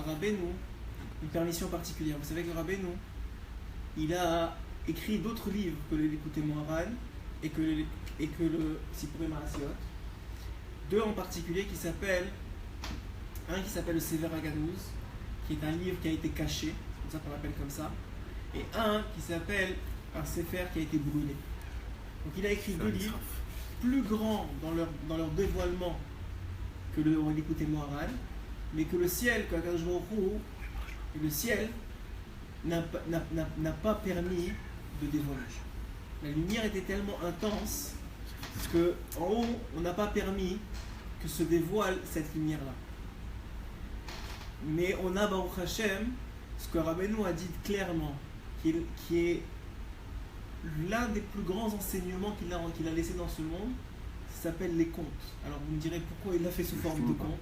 Rabbeinu une permission particulière. Vous savez que Rabbeinu, il a écrit d'autres livres que le Likutei Moharan et que le Sipurei Marasiot. Deux en particulier qui s'appellent, un qui s'appelle le Sefer HaGanuz, qui est un livre qui a été caché, c'est pour ça qu'on l'appelle comme ça, et un qui s'appelle un Sefer qui a été brûlé. Donc il a écrit deux livres plus grands dans leur dévoilement que le Likutei Moharan, mais que le ciel, que Akadosh Baruch Hu, le ciel n'a pas permis de dévoiler. La lumière était tellement intense qu'en haut, on n'a pas permis que se dévoile cette lumière-là. Mais on a Baruch Hashem, ce que Rabbeinu a dit clairement, qui est l'un des plus grands enseignements qu'il a laissé dans ce monde, ça s'appelle les contes. Alors vous me direz pourquoi il l'a fait sous forme de contes.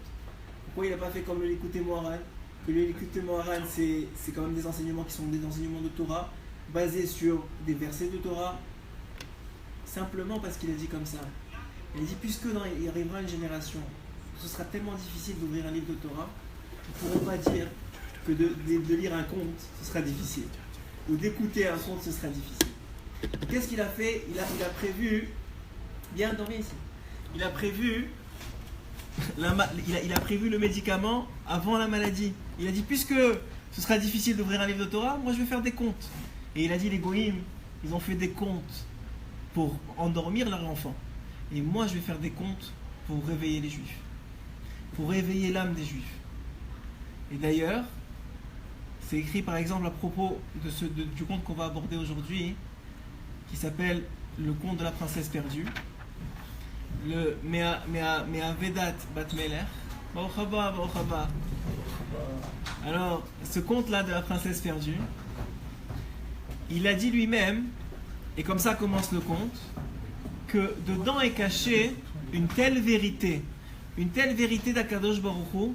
Pourquoi il n'a pas fait comme le Likutei Moharan? Que le Likutei Moharan, c'est quand même des enseignements qui sont des enseignements de Torah, basés sur des versets de Torah, simplement parce qu'il a dit comme ça. Il a dit, puisque il arrivera une génération, ce sera tellement difficile d'ouvrir un livre de Torah, ils ne pourront pas dire que de lire un conte, ce sera difficile. Ou d'écouter un conte, ce sera difficile. Qu'est-ce qu'il a fait? Il a prévu, bien dormir ici, il a prévu le médicament avant la maladie. Il a dit, puisque ce sera difficile d'ouvrir un livre de Torah, moi je vais faire des contes. Et il a dit, les goïms, ils ont fait des contes pour endormir leurs enfants. Et moi je vais faire des contes pour réveiller les juifs. Pour réveiller l'âme des juifs. Et d'ailleurs, c'est écrit par exemple à propos du conte qu'on va aborder aujourd'hui, qui s'appelle le conte de la princesse perdue. Le Mea Vedat Bat Melech. Baruch haba, Baruch haba. Alors, ce conte-là de la princesse perdue, il a dit lui-même, et comme ça commence le conte, que dedans est cachée une telle vérité d'Akadosh Baruch Hu,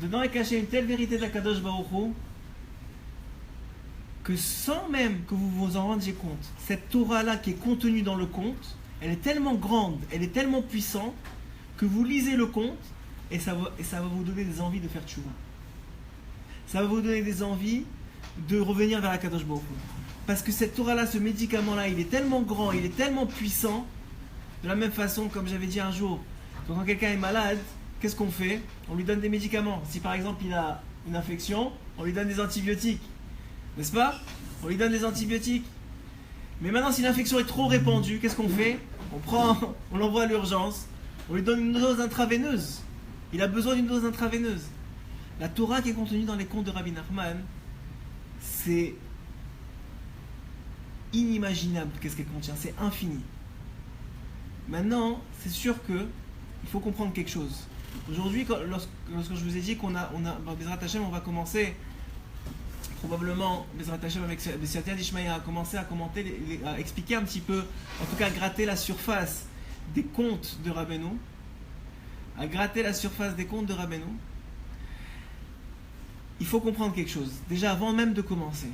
dedans est cachée une telle vérité d'Akadosh Baruch Hu, que sans même que vous vous en rendiez compte, cette Torah-là qui est contenue dans le conte, elle est tellement grande, elle est tellement puissante, que vous lisez le conte, et ça va vous donner des envies de faire tchouva. Ça va vous donner des envies de revenir vers Akadosh Baruch Hu. Parce que cette Torah-là, ce médicament-là, il est tellement grand, il est tellement puissant, de la même façon, comme j'avais dit un jour, quand quelqu'un est malade, qu'est-ce qu'on fait? On lui donne des médicaments. Si par exemple il a une infection, on lui donne des antibiotiques. N'est-ce pas? On lui donne des antibiotiques. Mais maintenant, si l'infection est trop répandue, qu'est-ce qu'on fait? On l'envoie à l'urgence, on lui donne une dose intraveineuse. Il a besoin d'une dose intraveineuse. La Torah qui est contenue dans les contes de Rabbi Nachman, c'est inimaginable qu'est-ce qu'elle contient, c'est infini. Maintenant, c'est sûr que il faut comprendre quelque chose. Aujourd'hui, lorsque je vous ai dit qu'on a Bezrat Hashem, on va commencer probablement Bezrat Hashem avec Bessiatia d'Ishmaïa à commencer à commenter, à expliquer un petit peu, en tout cas à gratter la surface des contes de Rabbeinu, il faut comprendre quelque chose. Déjà avant même de commencer,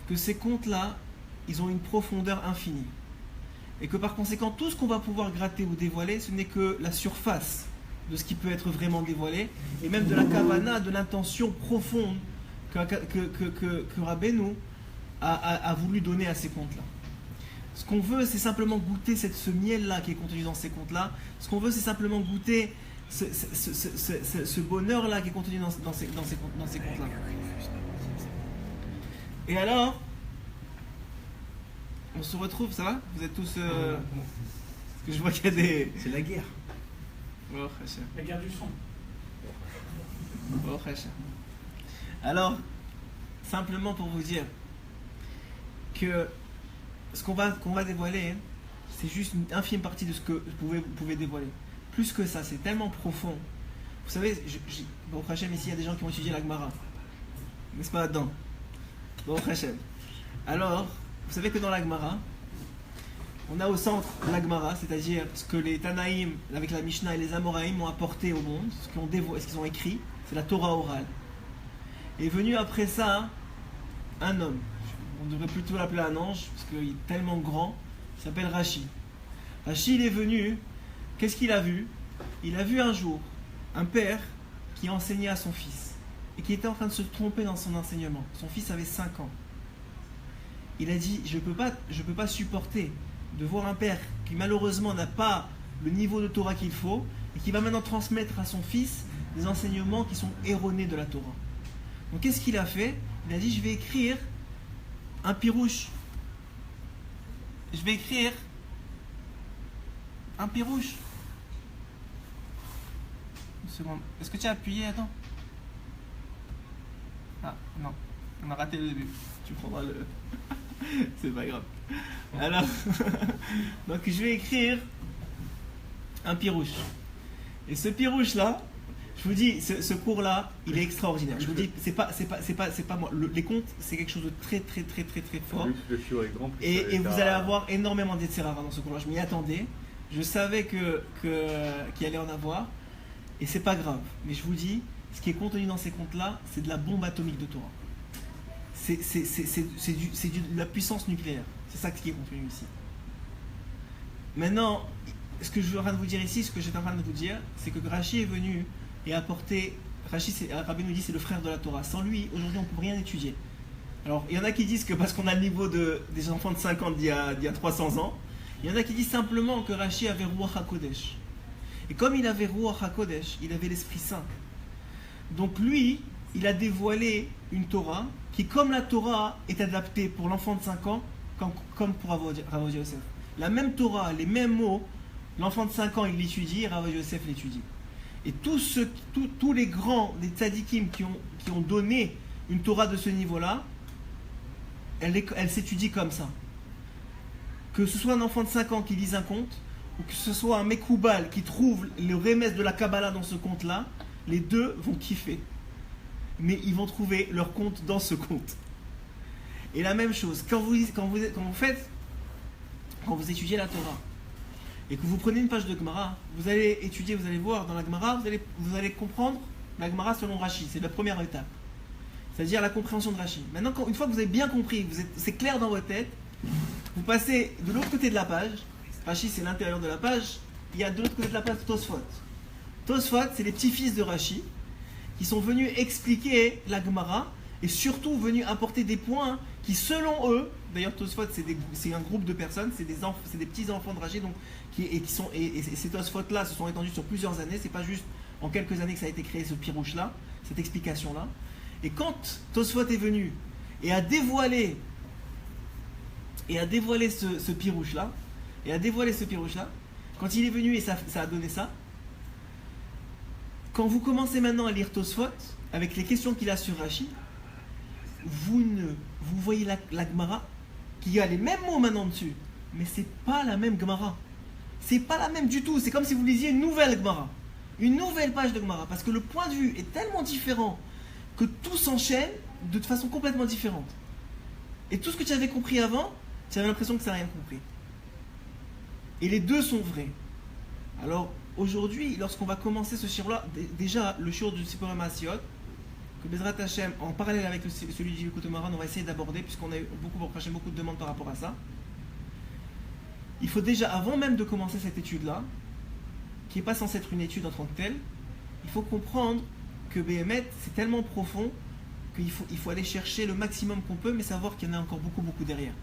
que ces contes-là, ils ont une profondeur infinie. Et que par conséquent, tout ce qu'on va pouvoir gratter ou dévoiler, ce n'est que la surface de ce qui peut être vraiment dévoilé, et même de la kavana, de l'intention profonde que Rabbeinu a voulu donner à ces contes-là. Ce qu'on veut, c'est simplement goûter ce miel-là qui est contenu dans ces contes-là. Ce qu'on veut, c'est simplement goûter ce bonheur-là qui est contenu dans ces contes-là. Et alors, on se retrouve, ça va? Vous êtes tous... Parce que je vois qu'il y a des... C'est la guerre. Oh, la guerre du son. Oh, alors, simplement pour vous dire que ce qu'on va dévoiler, c'est juste une infime partie de ce que vous pouvez dévoiler. Plus que ça, c'est tellement profond. Vous savez, Baruch Hashem, ici, il y a des gens qui ont étudié la Gemara. N'est-ce pas là-dedans? Baruch Hashem. Alors, vous savez que dans la Gemara, on a au centre la Gemara, c'est-à-dire ce que les Tanaïm, avec la Mishnah et les Amoraïm ont apporté au monde, ce qu'ils ont écrit, c'est la Torah orale. Et venu après ça, un homme. On devrait plutôt l'appeler un ange, parce qu'il est tellement grand, il s'appelle Rashi. Rashi, il est venu, qu'est-ce qu'il a vu? Il a vu un jour un père qui enseignait à son fils et qui était en train de se tromper dans son enseignement. Son fils avait 5 ans. Il a dit, je peux pas supporter de voir un père qui malheureusement n'a pas le niveau de Torah qu'il faut et qui va maintenant transmettre à son fils des enseignements qui sont erronés de la Torah. Donc qu'est-ce qu'il a fait? Il a dit, je vais écrire un pirouche. Je vais écrire un pirouche. Une seconde. Est-ce que tu as appuyé? Attends. Ah, non. On a raté le début. Tu prendras le... C'est pas grave. Alors, donc je vais écrire un pirouche. Et ce pirouche-là, je vous dis, ce cours-là, il est extraordinaire. Je vous dis, c'est pas moi. Les contes, c'est quelque chose de très fort. Et vous allez avoir énormément d'Etserara dans ce cours-là. Je m'y attendais. Je savais qu'il allait en avoir. Et c'est pas grave. Mais je vous dis, ce qui est contenu dans ces contes-là, c'est de la bombe atomique de Torah. C'est de la puissance nucléaire. C'est ça qui est contenu ici. Maintenant, ce que je suis en train de vous dire ici, ce que j'étais en train de vous dire, c'est que Rashi est venu et a apporté. Rabbi nous dit c'est le frère de la Torah. Sans lui, aujourd'hui, on ne peut rien étudier. Alors, il y en a qui disent que parce qu'on a le niveau des enfants de 5 ans d'il y a 300 ans, il y en a qui disent simplement que Rashi avait Ruach HaKodesh. Et comme il avait Ruach HaKodesh, il avait l'Esprit Saint. Donc lui, il a dévoilé une Torah qui, comme la Torah, est adaptée pour l'enfant de 5 ans comme pour Rav Yosef. La même Torah, les mêmes mots, l'enfant de 5 ans il l'étudie et Rav Yosef l'étudie. Et tous les grands, les tzadikim qui ont donné une Torah de ce niveau-là, elle s'étudie comme ça. Que ce soit un enfant de 5 ans qui lise un conte, ou que ce soit un Mekoubal qui trouve le remède de la Kabbalah dans ce conte-là, les deux vont kiffer. Mais ils vont trouver leur compte dans ce conte. Et la même chose, quand vous étudiez la Torah, et que vous prenez une page de Gemara, vous allez étudier, vous allez voir dans la Gemara, vous allez comprendre la Gemara selon Rashi. C'est la première étape. C'est-à-dire la compréhension de Rashi. Maintenant, une fois que vous avez bien compris, c'est clair dans votre tête, vous passez de l'autre côté de la page. Rashi, c'est l'intérieur de la page. Il y a de l'autre côté de la page Tosfot. Tosfot, c'est les petits-fils de Rashi qui sont venus expliquer la Gemara et surtout venus apporter des points qui, selon eux, d'ailleurs Tosfot, c'est un groupe de personnes, c'est des petits-enfants de Rashi, donc, et ces Tosfot-là se sont étendus sur plusieurs années. C'est pas juste en quelques années que ça a été créé, ce pirouche-là, cette explication-là. Et quand Tosfot est venu et a dévoilé ce pirouche-là, quand il est venu et ça a donné ça, quand vous commencez maintenant à lire Tosfot, avec les questions qu'il a sur Rashi, vous voyez la Gemara, qui a les mêmes mots maintenant dessus, mais c'est pas la même Gemara. C'est pas la même du tout. C'est comme si vous lisiez une nouvelle Gemara, une nouvelle page de Gemara, parce que le point de vue est tellement différent que tout s'enchaîne de façon complètement différente. Et tout ce que tu avais compris avant, tu avais l'impression que tu n'as rien compris. Et les deux sont vrais. Alors, aujourd'hui, lorsqu'on va commencer ce shiur-là, déjà, le shiur du Sipurim Maasiot, que Bezrat Hashem, en parallèle avec celui du Likutei Moharan, on va essayer d'aborder, puisqu'on a eu beaucoup de demandes par rapport à ça. Il faut déjà, avant même de commencer cette étude-là, qui n'est pas censée être une étude en tant que telle, il faut comprendre que Béhémet, c'est tellement profond qu'il faut aller chercher le maximum qu'on peut, mais savoir qu'il y en a encore beaucoup derrière.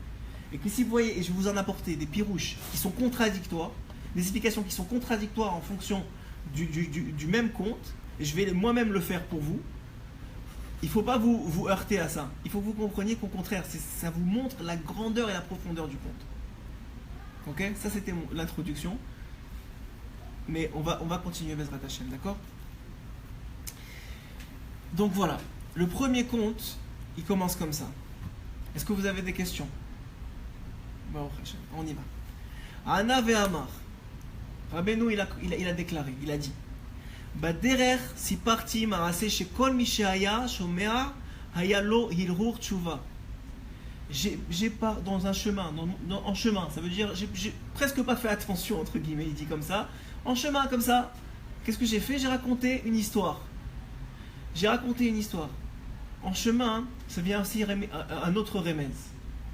Et que si vous voyez, et je vais vous en apporter des pirouches qui sont contradictoires, des explications qui sont contradictoires en fonction du même conte, et je vais moi-même le faire pour vous, il ne faut pas vous heurter à ça. Il faut que vous compreniez qu'au contraire, ça vous montre la grandeur et la profondeur du conte. Ok? Ça c'était l'introduction. Mais on va continuer Bezrat Hashem, d'accord? Donc voilà, le premier conte, il commence comme ça. Est-ce que vous avez des questions? Bon, on y va. Ana ve'amar. Rabbeinu, il a déclaré, il a dit Baderer si parti marase chez kol mi she'aya shomea haya lo hilrur tshuva. J'ai pas dans un chemin, en chemin, ça veut dire j'ai presque pas fait attention entre guillemets, il dit comme ça. En chemin comme ça, qu'est-ce que j'ai fait? J'ai raconté une histoire. En chemin, ça vient aussi un autre remède.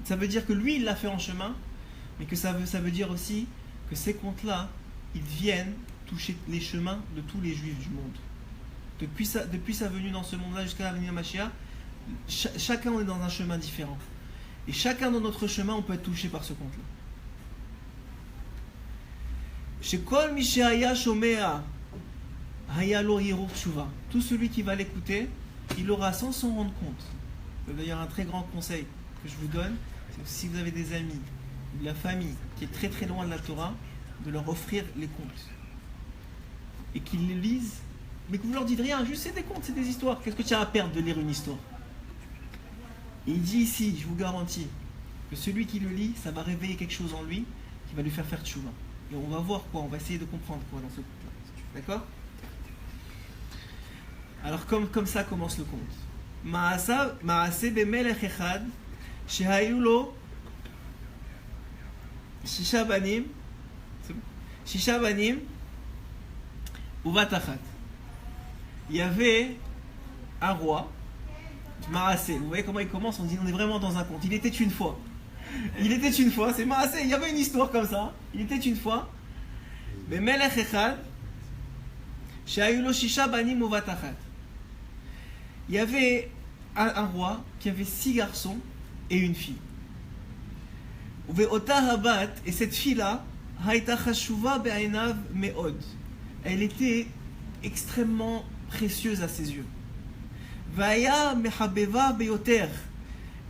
Ça veut dire que lui, il l'a fait en chemin, mais que ça veut dire aussi que ces contes-là, ils viennent toucher les chemins de tous les juifs du monde. depuis sa venue dans ce monde-là jusqu'à la venue de Mashiach, chacun on est dans un chemin différent. Et chacun dans notre chemin, on peut être touché par ce conte-là. Shekol Mishaya Shomea Hayalo Hirur Tshuva. Tout celui qui va l'écouter, il aura sans s'en rendre compte. C'est d'ailleurs un très grand conseil que je vous donne, c'est que si vous avez des amis ou de la famille qui est très très loin de la Torah, de leur offrir les contes. Et qu'ils les lisent, mais que vous leur dites rien, juste c'est des contes, c'est des histoires. Qu'est-ce que tu as à perdre de lire une histoire? Et il dit ici, je vous garantis, que celui qui le lit, ça va réveiller quelque chose en lui qui va lui faire tchouva. Et on va voir quoi, on va essayer de comprendre quoi dans ce conte-là. D'accord? Alors comme ça commence le conte. Maase bemelech echad shehayu lo shisha banim uvat achat. Il y avait un roi, Maasé. Vous voyez comment il commence? On dit on est vraiment dans un conte. Il était une fois. Il était une fois, c'est Maasé. Il y avait une histoire comme ça. Il était une fois. Mais Melech Echad, shehayu lo shisha banim uvat achat. Il y avait un roi qui avait 6 garçons et une fille. Et cette fille-là, elle était extrêmement précieuse à ses yeux.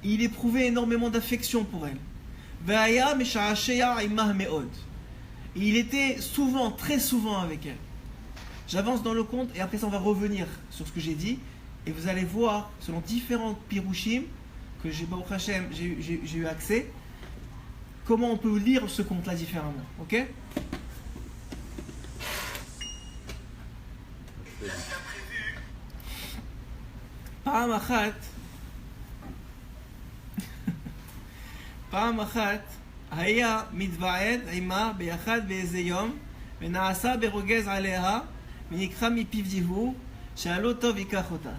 Il éprouvait énormément d'affection pour elle. Et il était souvent, très souvent avec elle. J'avance dans le conte et après ça on va revenir sur ce que j'ai dit. Et vous allez voir, selon différents pirouchim que j'ai eu accès, comment on peut lire ce conte-là différemment. Ok? פעם אחת היה מתוועד עמה ביחד באיזה יום ונעשה ברוגז עליה ונקחה מפיו דיבור שאלו טוב ייקח אותה.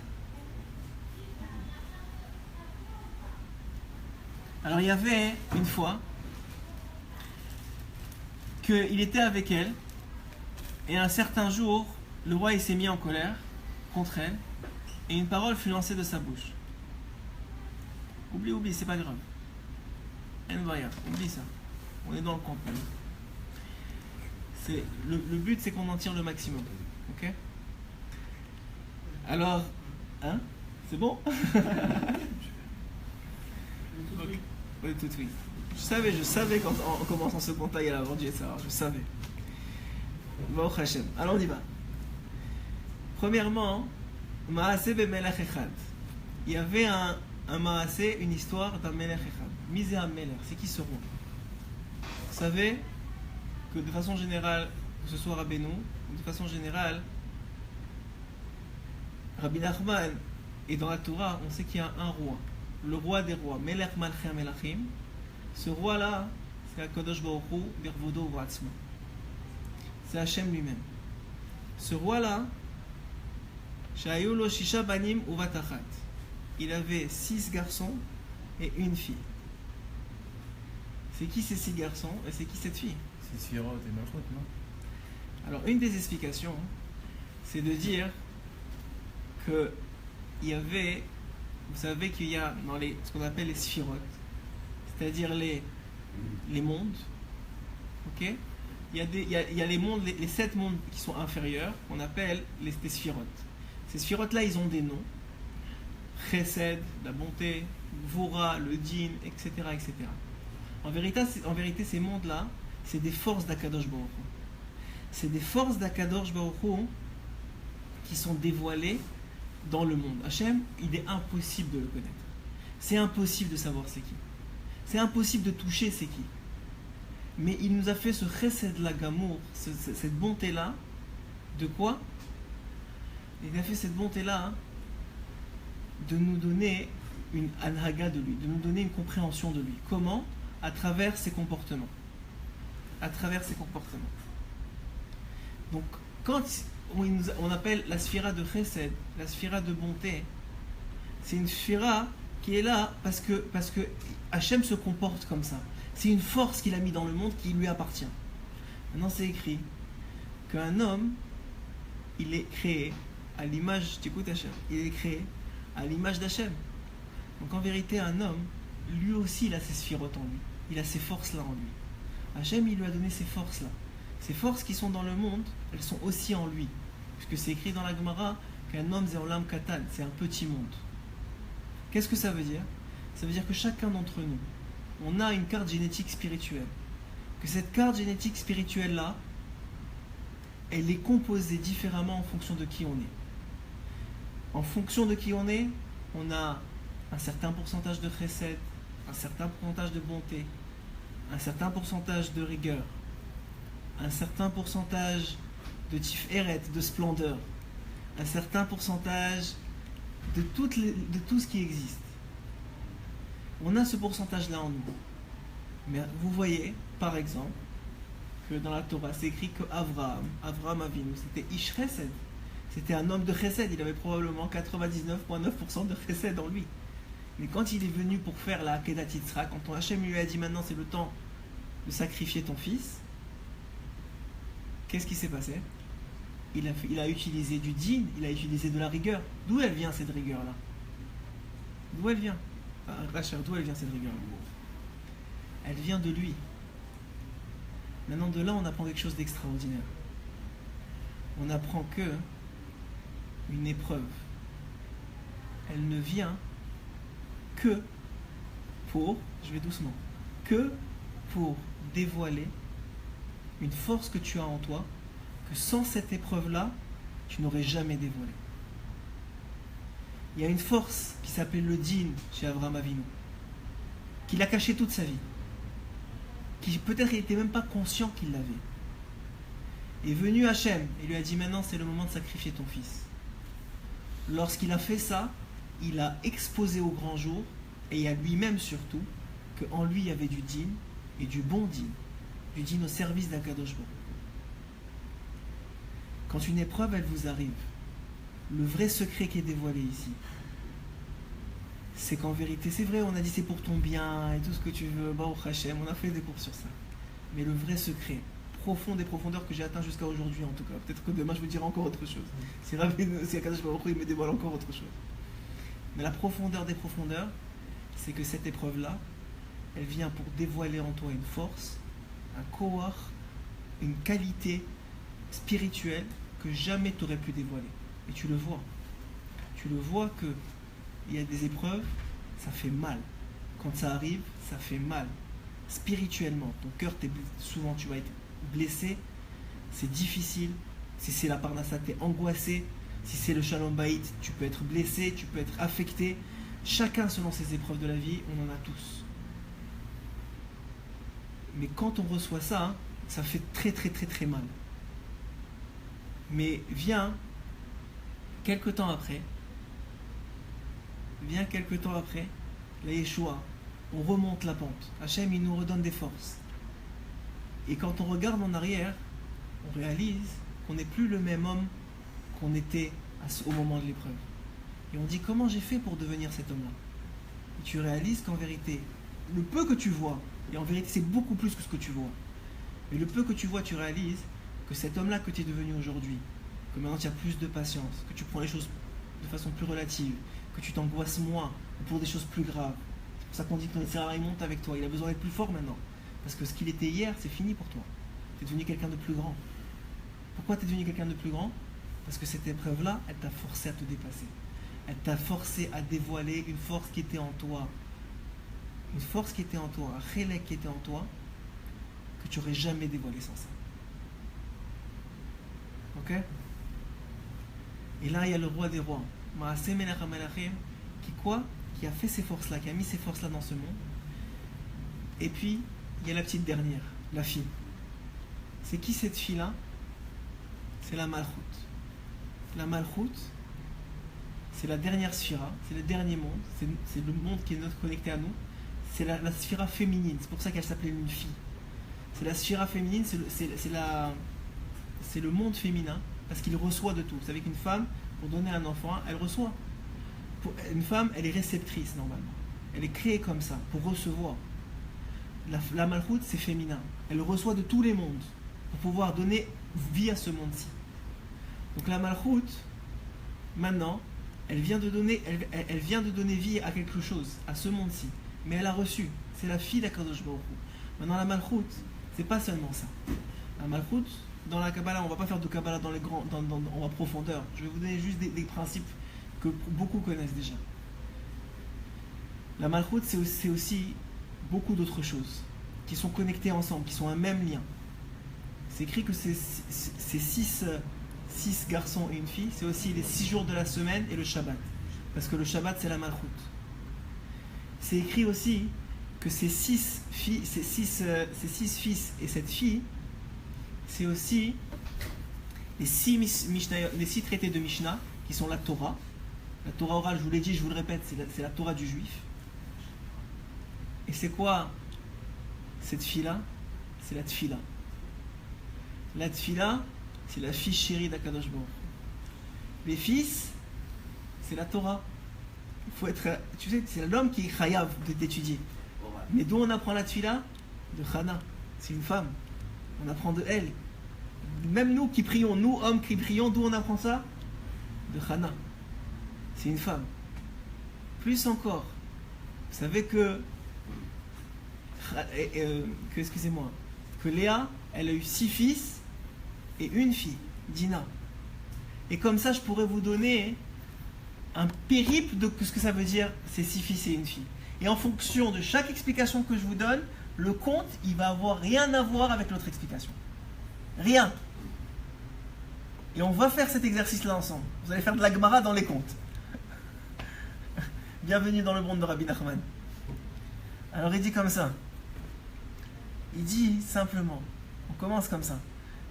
Alors il y avait une fois qu'il était avec elle et un certain jour le roi il s'est mis en colère contre elle et une parole fut lancée de sa bouche. Oublie, c'est pas grave. Oublie ça. On est dans le conte. Le but c'est qu'on en tire le maximum. Ok? Alors, hein? C'est bon? Oui, tout oui. Je savais quand en commençant ce conte-là, il y a la vendu ça. Je savais. Baruch Hashem. Alors on y va. Premièrement, Maasé bemelech echad. Il y avait un Maasé, une histoire d'un melech echad. Misé un melech. C'est qui ce roi? Vous savez que de façon générale, que ce soit Rabbeinu, de façon générale, Rabbi Nachman et dans la Torah, on sait qu'il y a un roi. Le roi des rois, Melech Malchei Melachim. Ce roi-là, c'est HaKadosh Baruch Hu, Birvodo U'atzmo. C'est Hachem lui-même. Ce roi-là, Shehayu lo shisha banim uvat achat. Il avait 6 garçons et une fille. C'est qui ces 6 garçons et c'est qui cette fille? C'est Sphirot et Malchut, non? Alors, une des explications, c'est de dire que il y avait, vous savez qu'il y a dans ce qu'on appelle les Sphirot, c'est-à-dire les mondes, ok? Il y a les mondes, les 7 mondes qui sont inférieurs, qu'on appelle les Sphirot. Ces Sphirot-là, ils ont des noms. Chesed, la bonté, Vora, le Din, etc. etc. En vérité, ces mondes-là, c'est des forces d'Akadosh Baruch Hu. C'est des forces d'Akadosh Baruch Hu qui sont dévoilées dans le monde. Hachem, il est impossible de le connaître. C'est impossible de savoir c'est qui. C'est impossible de toucher c'est qui. Mais il nous a fait ce chesed-là, gamour, cette bonté-là, de quoi? Il a fait cette bonté-là de nous donner une anhaga de lui, de nous donner une compréhension de lui. Comment? À travers ses comportements. À travers ses comportements. Donc, quand on appelle la sphira de chesed, la sphira de bonté, c'est une sphira qui est là parce que Hachem se comporte comme ça. C'est une force qu'il a mis dans le monde qui lui appartient. Maintenant, c'est écrit qu'un homme, il est créé à l'image, t'écoutes Hachem, il est créé à l'image d'Hachem. Donc en vérité, un homme, lui aussi, il a ses sphirotes en lui. Il a ces forces-là en lui. Hachem, il lui a donné ces forces-là. Ces forces qui sont dans le monde, elles sont aussi en lui. Puisque c'est écrit dans la Gemara qu'un homme, c'est olam katan, c'est un petit monde. Qu'est-ce que ça veut dire? Ça veut dire que chacun d'entre nous, on a une carte génétique spirituelle. Que cette carte génétique spirituelle-là, elle est composée différemment en fonction de qui on est. En fonction de qui on est, on a un certain pourcentage de chesed, un certain pourcentage de bonté, un certain pourcentage de rigueur, un certain pourcentage de tiferet, de splendeur, un certain pourcentage de tout ce qui existe. On a ce pourcentage-là en nous. Mais vous voyez, par exemple, que dans la Torah, c'est écrit que Avraham Avinu, c'était Ish Chesed. C'était un homme de Chesed. Il avait probablement 99,9% de Chesed en lui. Mais quand il est venu pour faire la Akedat Yitzhak, quand Hachem lui a dit maintenant c'est le temps de sacrifier ton fils, qu'est-ce qui s'est passé? Il a utilisé du din, il a utilisé de la rigueur. D'où elle vient cette rigueur-là? D'où elle vient? Rachel, d'où elle vient cette rigueur-là? Elle vient de lui. Maintenant, de là, on apprend quelque chose d'extraordinaire. On apprend que une épreuve, elle ne vient que pour, je vais doucement, que pour dévoiler une force que tu as en toi, que sans cette épreuve-là, tu n'aurais jamais dévoilé. Il y a une force qui s'appelle le din chez Avraham Avinu, qu'il a caché toute sa vie, qui peut-être il n'était même pas conscient qu'il l'avait. Est venu Hachem et lui a dit maintenant c'est le moment de sacrifier ton fils. Lorsqu'il a fait ça, il a exposé au grand jour, et à lui-même surtout, qu'en lui il y avait du din et du bon din, du din au service d'Akadosh Baruch. Quand une épreuve elle vous arrive, le vrai secret qui est dévoilé ici, c'est qu'en vérité, c'est vrai, on a dit c'est pour ton bien et tout ce que tu veux, Baruch Hashem, on a fait des cours sur ça. Mais le vrai secret, profond des profondeurs que j'ai atteint jusqu'à aujourd'hui en tout cas, peut-être que demain je vous dirai encore autre chose. Si Akadosh Baruch Hu, il me dévoile encore autre chose. Mais la profondeur des profondeurs, c'est que cette épreuve-là, elle vient pour dévoiler en toi une force, un koach, une qualité spirituelle que jamais tu aurais pu dévoiler. Et tu le vois. Tu le vois que il y a des épreuves, ça fait mal. Quand ça arrive, ça fait mal. Spirituellement, ton cœur, souvent tu vas être blessé, c'est difficile. Si c'est la parnassa, tu es angoissé. Si c'est le shalom bayit, tu peux être blessé, tu peux être affecté. Chacun selon ses épreuves de la vie, on en a tous. Mais quand on reçoit ça, ça fait très très très très mal. Mais vient quelque temps après, la Yeshua, on remonte la pente. Hachem, il nous redonne des forces. Et quand on regarde en arrière, on réalise qu'on n'est plus le même homme qu'on était au moment de l'épreuve. Et on dit, comment j'ai fait pour devenir cet homme-là? Et tu réalises qu'en vérité, le peu que tu vois, et en vérité c'est beaucoup plus que ce que tu vois, mais le peu que tu vois, tu réalises que cet homme-là que tu es devenu aujourd'hui, que maintenant tu as plus de patience, que tu prends les choses de façon plus relative, que tu t'angoisses moins pour des choses plus graves. C'est pour ça qu'on dit que ton Yitzhara il monte avec toi, il a besoin d'être plus fort maintenant. Parce que ce qu'il était hier, c'est fini pour toi. Tu es devenu quelqu'un de plus grand. Pourquoi tu es devenu quelqu'un de plus grand? Parce que cette épreuve-là, elle t'a forcé à te dépasser. Elle t'a forcé à dévoiler une force qui était en toi. Une force qui était en toi, un chélek qui était en toi, que tu n'aurais jamais dévoilé sans ça. Ok? Et là, il y a le roi des rois. Maaseh Melech HaMelachim, qui a fait ces forces-là, qui a mis ces forces-là dans ce monde. Et puis, il y a la petite dernière, la fille. C'est qui cette fille-là? C'est la Malchut. La Malchut, c'est la dernière sphira, c'est le dernier monde, c'est le monde qui est notre connecté à nous. C'est la sphira féminine, c'est pour ça qu'elle s'appelait une fille. C'est la sphira féminine, c'est le monde féminin, parce qu'il reçoit de tout. Vous savez qu'une femme, pour donner un enfant, elle reçoit. Une femme, elle est réceptrice normalement. Elle est créée comme ça, pour recevoir. La Malchut, c'est féminin. Elle reçoit de tous les mondes, pour pouvoir donner vie à ce monde-ci. Donc la Malchut, maintenant, elle vient de donner vie à quelque chose, à ce monde-ci. Mais elle a reçu. C'est la fille d'Akadosh Baruch Hu. Maintenant, la Malchut, c'est pas seulement ça. La Malchut, dans la Kabbalah, on va pas faire de Kabbalah en profondeur. Je vais vous donner juste des principes que beaucoup connaissent déjà. La Malchut, c'est aussi beaucoup d'autres choses qui sont connectées ensemble, qui sont un même lien. C'est écrit que c'est 6 garçons et une fille, c'est aussi les 6 jours de la semaine et le Shabbat. Parce que le Shabbat, c'est la Malchut. C'est écrit aussi que ces 6 fils et cette fille, c'est aussi les 6 traités de Mishnah, qui sont la Torah. La Torah orale, je vous l'ai dit, je vous le répète, c'est la Torah du juif. Et c'est quoi cette fille-là? C'est la Tfila. La Tfila, c'est la fille chérie d'Akadosh Baruch Hu. Les fils, c'est la Torah. Il faut être, tu sais, c'est l'homme qui est chayav d'étudier. Mais d'où on apprend la Tfila? De Chana. C'est une femme. On apprend de elle. Même nous qui prions, nous hommes qui prions, d'où on apprend ça? De Chana. C'est une femme. Plus encore, vous savez que excusez-moi, que Léa, elle a eu 6 fils et une fille, Dina. Et comme ça, je pourrais vous donner un périple de ce que ça veut dire, ces 6 fils et une fille. Et en fonction de chaque explication que je vous donne, le conte, il va avoir rien à voir avec l'autre explication. Rien. Et on va faire cet exercice-là ensemble. Vous allez faire de la Gemara dans les contes. Bienvenue dans le monde de Rabbi Nachman. Alors il dit comme ça. Il dit simplement, on commence comme ça.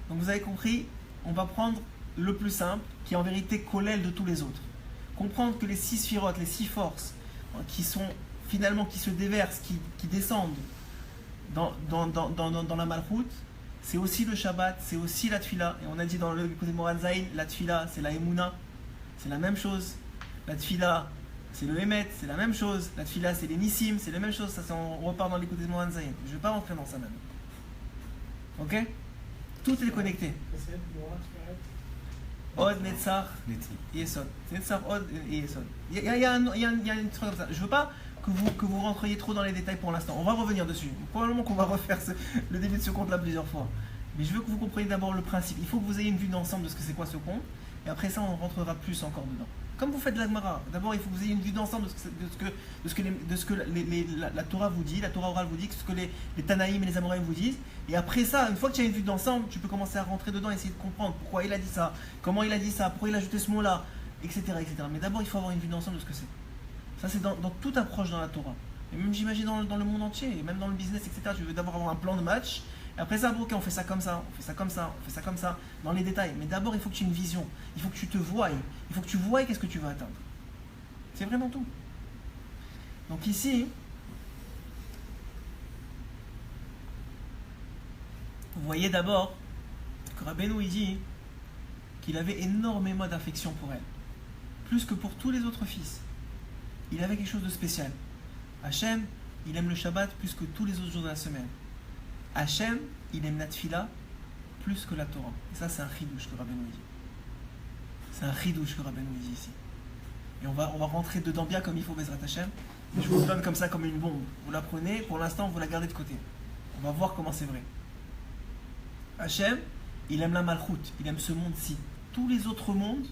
Donc vous avez compris, on va prendre le plus simple, qui est en vérité collèle de tous les autres. Comprendre que les 6 sphirotes, les 6 forces, qui sont finalement, qui se déversent, qui descendent dans la Malchut, c'est aussi le Shabbat, c'est aussi la Tfila. Et on a dit dans le côté Moran Zayin, la Tfila, c'est la Emouna, c'est la même chose. La Tfila, c'est le Emet, c'est la même chose. La Tfila, c'est les Nissim, c'est la même chose. Ça, on repart dans l'écoute des Moran Zayin. Je ne vais pas rentrer dans ça maintenant. Ok? Tout est connecté. Od, Netzach, Yesod. Netzach, Od et Yesod. Il y a une truc comme ça. Je ne veux pas que vous rentriez trop dans les détails pour l'instant. On va revenir dessus. Probablement qu'on va refaire le début de ce conte-là plusieurs fois. Mais je veux que vous compreniez d'abord le principe. Il faut que vous ayez une vue d'ensemble de ce que c'est quoi ce conte. Et après ça, on rentrera plus encore dedans. Comme vous faites de la Gemara, d'abord il faut que vous ayez une vue d'ensemble de ce que la Torah vous dit, la Torah orale vous dit, ce que les Tanaïm et les Amoraïm vous disent. Et après ça, une fois que tu as une vue d'ensemble, tu peux commencer à rentrer dedans et essayer de comprendre pourquoi il a dit ça, comment il a dit ça, pourquoi il a ajouté ce mot-là, etc., etc. Mais d'abord, il faut avoir une vue d'ensemble de ce que c'est. Ça, c'est dans toute approche dans la Torah. Et même, j'imagine, dans le monde entier, et même dans le business, etc. Tu veux d'abord avoir un plan de match. Et après ça, ok, on fait ça comme ça, on fait ça comme ça, on fait ça comme ça, dans les détails. Mais d'abord, il faut que tu aies une vision. Il faut que tu te voies. Il faut que tu voies qu'est-ce que tu veux atteindre. C'est vraiment tout. Donc ici, vous voyez d'abord que Rabbeinu il dit qu'il avait énormément d'affection pour elle. Plus que pour tous les autres fils. Il avait quelque chose de spécial. Hachem, il aime le Shabbat plus que tous les autres jours de la semaine. Hachem, il aime la Tfila plus que la Torah. Et ça, c'est un chidouche que Rabbeinu dit. C'est un chidouche que Rabbeinu dit ici. Et on va rentrer dedans bien comme il faut, Bezrat Hachem. Je vous le donne comme ça, comme une bombe. Vous la prenez, pour l'instant, vous la gardez de côté. On va voir comment c'est vrai. Hachem, il aime la Malchut, il aime ce monde-ci. Tous les autres mondes,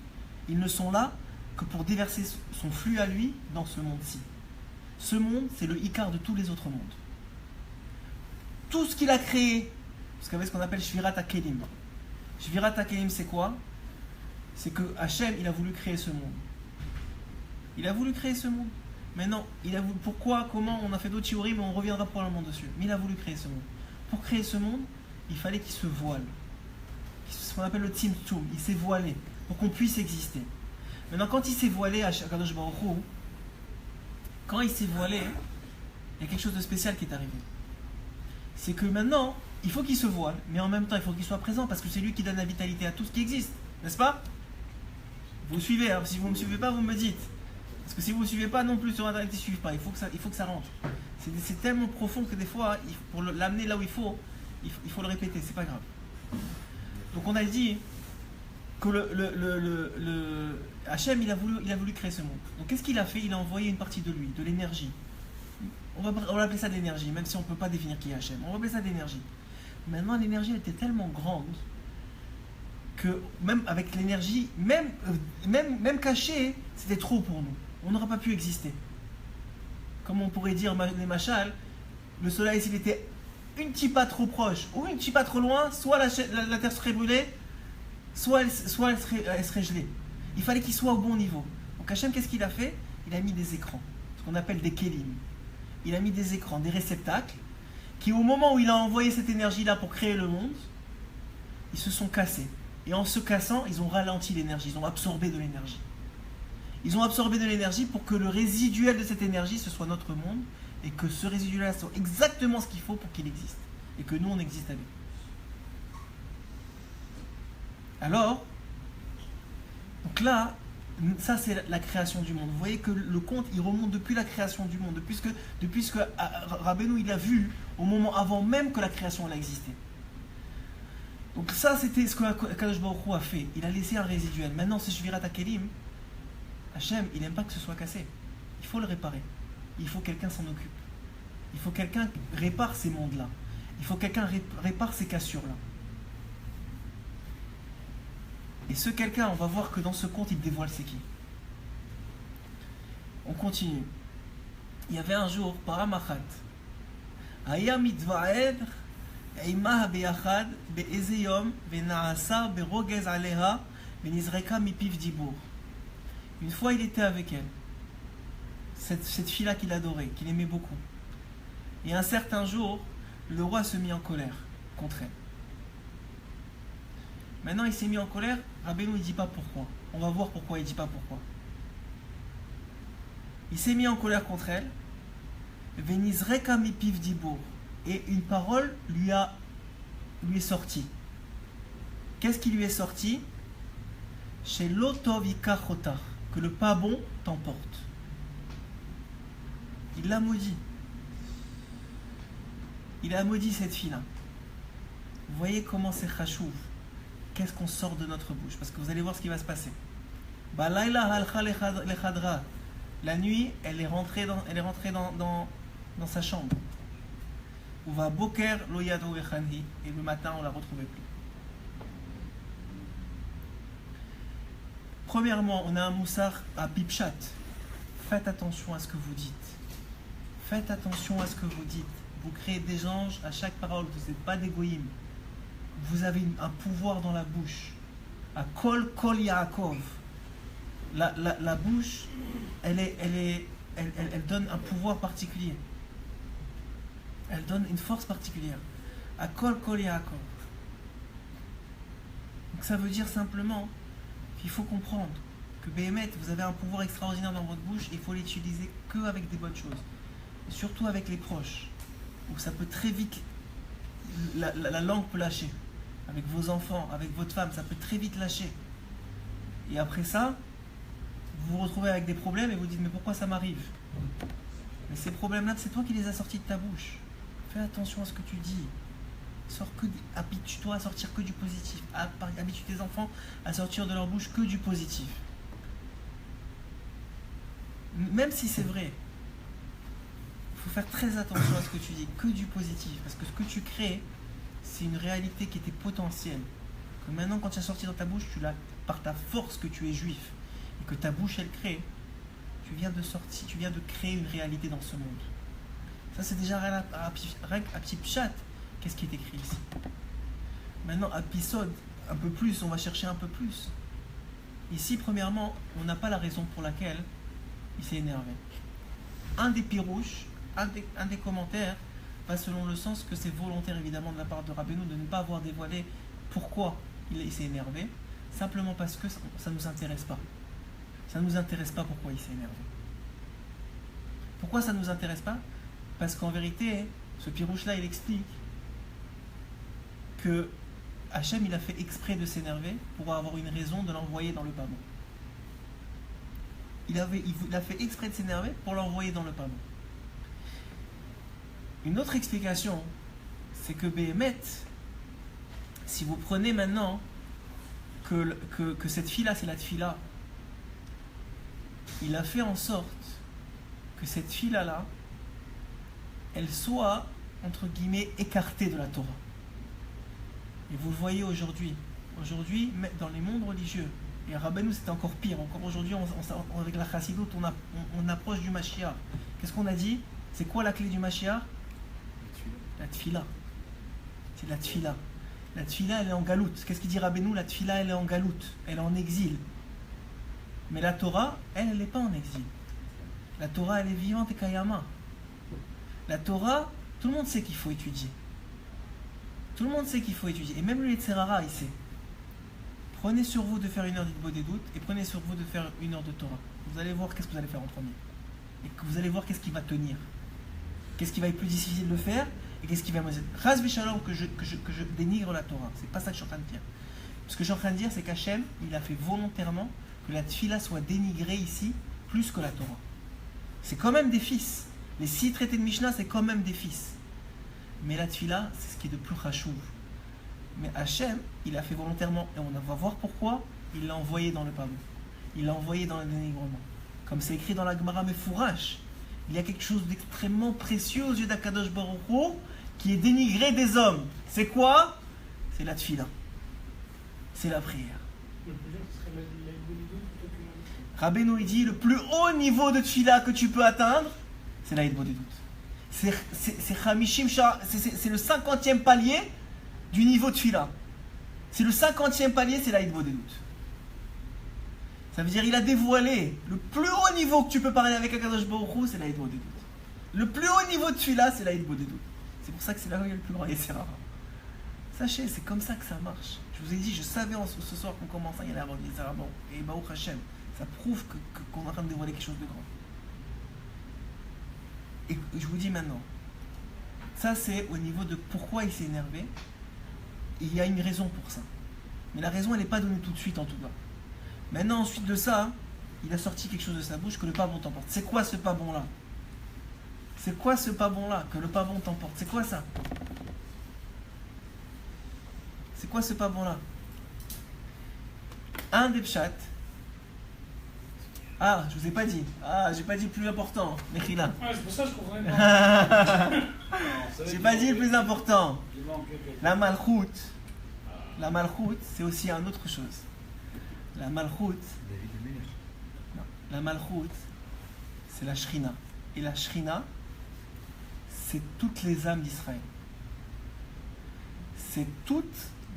ils ne sont là que pour déverser son flux à lui dans ce monde-ci. Ce monde, c'est le Ikar de tous les autres mondes. Tout ce qu'il a créé, vous savez ce qu'on appelle Shvirat HaKelim. Shvirat HaKelim, c'est quoi? C'est que Hachem, il a voulu créer ce monde. Il a voulu créer ce monde. Mais non, pourquoi, comment, on a fait d'autres théories, mais on reviendra probablement dessus. Mais il a voulu créer ce monde. Pour créer ce monde, il fallait qu'il se voile. Ce qu'on appelle le Tzimtzum. Il s'est voilé pour qu'on puisse exister. Maintenant, quand il s'est voilé à Kadosh Baruch Hu, quand il s'est voilé, il y a quelque chose de spécial qui est arrivé. C'est que maintenant, il faut qu'il se voile, mais en même temps, il faut qu'il soit présent parce que c'est lui qui donne la vitalité à tout ce qui existe. N'est-ce pas? Vous suivez, hein? Si vous ne me suivez pas, vous me dites. Parce que si vous ne suivez pas non plus sur Internet, il ne suit pas. Il faut que ça rentre. C'est tellement profond que des fois, pour l'amener là où il faut le répéter. C'est pas grave. Donc on a dit que Hachem, il a voulu créer ce monde. Donc qu'est-ce qu'il a fait? Il a envoyé une partie de lui, de l'énergie. On va appeler ça de l'énergie, même si on ne peut pas définir qui est Hachem. On va appeler ça de l'énergie. Maintenant, l'énergie était tellement grande que même avec l'énergie, même cachée, c'était trop pour nous. On n'aurait pas pu exister. Comme on pourrait dire les machals, le soleil, s'il était une petite pas trop proche ou une petite pas trop loin, soit la terre serait brûlée, soit elle serait gelée. Il fallait qu'il soit au bon niveau. Donc Hachem, qu'est-ce qu'il a fait? Il a mis des écrans, ce qu'on appelle des kélim. Il a mis des écrans, des réceptacles, qui au moment où il a envoyé cette énergie-là pour créer le monde, ils se sont cassés. Et en se cassant, ils ont ralenti l'énergie, ils ont absorbé de l'énergie. Ils ont absorbé de l'énergie pour que le résiduel de cette énergie, ce soit notre monde, et que ce résiduel-là soit exactement ce qu'il faut pour qu'il existe. Et que nous, on existe avec. Alors, donc là, ça c'est la création du monde. Vous voyez que le conte, il remonte depuis la création du monde, depuis ce que Rabbeinu il a vu au moment avant même que la création elle a existé. Donc ça c'était ce que Kadosh Baruch Hu a fait. Il a laissé un résiduel. Maintenant c'est Shvirat HaKelim. Hachem, il n'aime pas que ce soit cassé. Il faut le réparer. Il faut que quelqu'un s'en occupe. Il faut que quelqu'un répare ces mondes-là. Il faut que quelqu'un répare ces cassures-là. Et ce quelqu'un, on va voir que dans ce conte, il dévoile c'est qui. On continue. Il y avait un jour, Paramachat, Aya mitvaed, Eimah beyachad, be'ezeyom, ve'naasa, be'rogez aleha, ve'nizreka mipiv dibour. Une fois, il était avec elle. Cette fille-là qu'il adorait, qu'il aimait beaucoup. Et un certain jour, le roi se mit en colère contre elle. Maintenant, il s'est mis en colère. Rabbeinu ne dit pas pourquoi. On va voir pourquoi il ne dit pas pourquoi. Il s'est mis en colère contre elle. Venizreka mipiv dibour. Et une parole lui est sortie. Qu'est-ce qui lui est sorti? Chez l'otov ikachotar. Que le pas bon t'emporte. Il l'a maudit. Il a maudit cette fille-là. Vous voyez comment c'est chachouv. Qu'est-ce qu'on sort de notre bouche? Parce que vous allez voir ce qui va se passer. La nuit, elle est rentrée dans sa chambre. Et le matin, on ne la retrouvait plus. Premièrement, on a un moussar à pipchat. Faites attention à ce que vous dites. Faites attention à ce que vous dites. Vous créez des anges à chaque parole. Vous n'êtes pas des goïms. Vous avez un pouvoir dans la bouche. À Kol Yaakov. La bouche, elle donne un pouvoir particulier. Elle donne une force particulière. À Kol Yaakov. Donc ça veut dire simplement qu'il faut comprendre que Béhémet, vous avez un pouvoir extraordinaire dans votre bouche et il faut l'utiliser qu'avec des bonnes choses. Et surtout avec les proches. Où ça peut très vite, la langue peut lâcher. Avec vos enfants, avec votre femme, ça peut très vite lâcher. Et après ça, vous vous retrouvez avec des problèmes et vous dites mais pourquoi ça m'arrive? Mais ces problèmes-là, c'est toi qui les as sortis de ta bouche. Fais attention à ce que tu dis. Habitue-toi à sortir que du positif. Habitue tes enfants à sortir de leur bouche que du positif. Même si c'est vrai, il faut faire très attention à ce que tu dis, que du positif. Parce que ce que tu crées, c'est une réalité qui était potentielle. Que maintenant, quand tu as sorti dans ta bouche, tu l'as par ta force que tu es juif et que ta bouche elle crée. Tu viens de créer une réalité dans ce monde. Ça, c'est déjà à petit pchat. Qu'est-ce qui est écrit ici? Maintenant, à pisod, un peu plus, on va chercher un peu plus. Ici, premièrement, on n'a pas la raison pour laquelle il s'est énervé. Un des pirouches, un des commentaires, va selon le sens que c'est volontaire évidemment de la part de Rabbeinu de ne pas avoir dévoilé pourquoi il s'est énervé, simplement parce que ça ne nous intéresse pas. Ça ne nous intéresse pas pourquoi il s'est énervé. Pourquoi ça ne nous intéresse pas? Parce qu'en vérité, ce pirouche-là, il explique que Hachem, il a fait exprès de s'énerver pour avoir une raison de l'envoyer dans le pas bon. Il a fait exprès de s'énerver pour l'envoyer dans le pas bon. Une autre explication, c'est que Béhémet, si vous prenez maintenant que cette fille-là, c'est la fille-là, il a fait en sorte que cette fila-là, elle soit, entre guillemets, écartée de la Torah. Et vous le voyez aujourd'hui. Aujourd'hui, dans les mondes religieux, et à Rabbeinu c'était encore pire. Encore aujourd'hui, avec la Chassidoute, on approche du Mashiach. Qu'est-ce qu'on a dit? C'est quoi la clé du Mashiach? La tfila. C'est la tfila. La tfila, elle est en galoute. Qu'est-ce qu'il dit Rabbeinu? La tfila, elle est en galoute. Elle est en exil. Mais la Torah, elle n'est pas en exil. La Torah, elle est vivante et kayama. La Torah, tout le monde sait qu'il faut étudier. Tout le monde sait qu'il faut étudier. Et même le Yetzirara, il sait. Prenez sur vous de faire 1 heure d'Itbo des doutes et prenez sur vous de faire 1 heure de Torah. Vous allez voir qu'est-ce que vous allez faire en premier. Et que vous allez voir qu'est-ce qui va tenir. Qu'est-ce qui va être plus difficile de faire et qu'est-ce qui va me dire. Ras v'shalom que je dénigre la Torah. C'est pas ça que je suis en train de dire. Ce que je suis en train de dire, c'est qu'Hachem, il a fait volontairement que la tfila soit dénigrée ici plus que la Torah. C'est quand même des fils. Les 6 traités de Mishnah, c'est quand même des fils. Mais la tfila, c'est ce qui est de plus chachouv. Mais Hachem, il a fait volontairement, et on va voir pourquoi, il l'a envoyé dans le pas bon. Il l'a envoyé dans le dénigrement. Comme c'est écrit dans la Gemara Mefourash, il y a quelque chose d'extrêmement précieux aux yeux d'Akadosh Baruch Hu qui est dénigré des hommes. C'est quoi? C'est la tfila. C'est la prière. Rabbeinu il dit, le plus haut niveau de tfila que tu peux atteindre, c'est la Hitbo des doutes. C'est le 50e palier du niveau de tfila. C'est le 50e palier, c'est la Hitbo des doutes. Ça veut dire il a dévoilé le plus haut niveau que tu peux parler avec Akadosh Baruch Hu, c'est la Hitbo des doutes. Le plus haut niveau de tfila, c'est la Hitbo des doutes. C'est pour ça que c'est là où il y a le plus grand Yetzirara. Sachez, c'est comme ça que ça marche. Je vous ai dit, je savais ce soir qu'on commençait, il y allait avoir du Yetzirara. Bon, et Baruch Hashem, ça prouve qu'on est en train de dévoiler quelque chose de grand. Et je vous dis maintenant, ça c'est au niveau de pourquoi il s'est énervé. Et il y a une raison pour ça. Mais la raison, elle n'est pas donnée tout de suite en tout cas. Maintenant, ensuite de ça, il a sorti quelque chose de sa bouche que le pas bon t'emporte. C'est quoi ce pas bon là? C'est quoi ce pas bon là que le pas bon t'emporte? C'est quoi ça? C'est quoi ce pas bon là? Un des pshat. Ah, je vous ai pas dit. Ah, j'ai pas dit le plus important. Mechila. Ah, c'est pour ça que je comprenais pas. J'ai pas dit le plus important. La malchoute. La malchoute, c'est aussi une autre chose. La malchoute. Non, la malchoute, c'est la shrina. Et la shrina, c'est toutes les âmes d'Israël. C'est toutes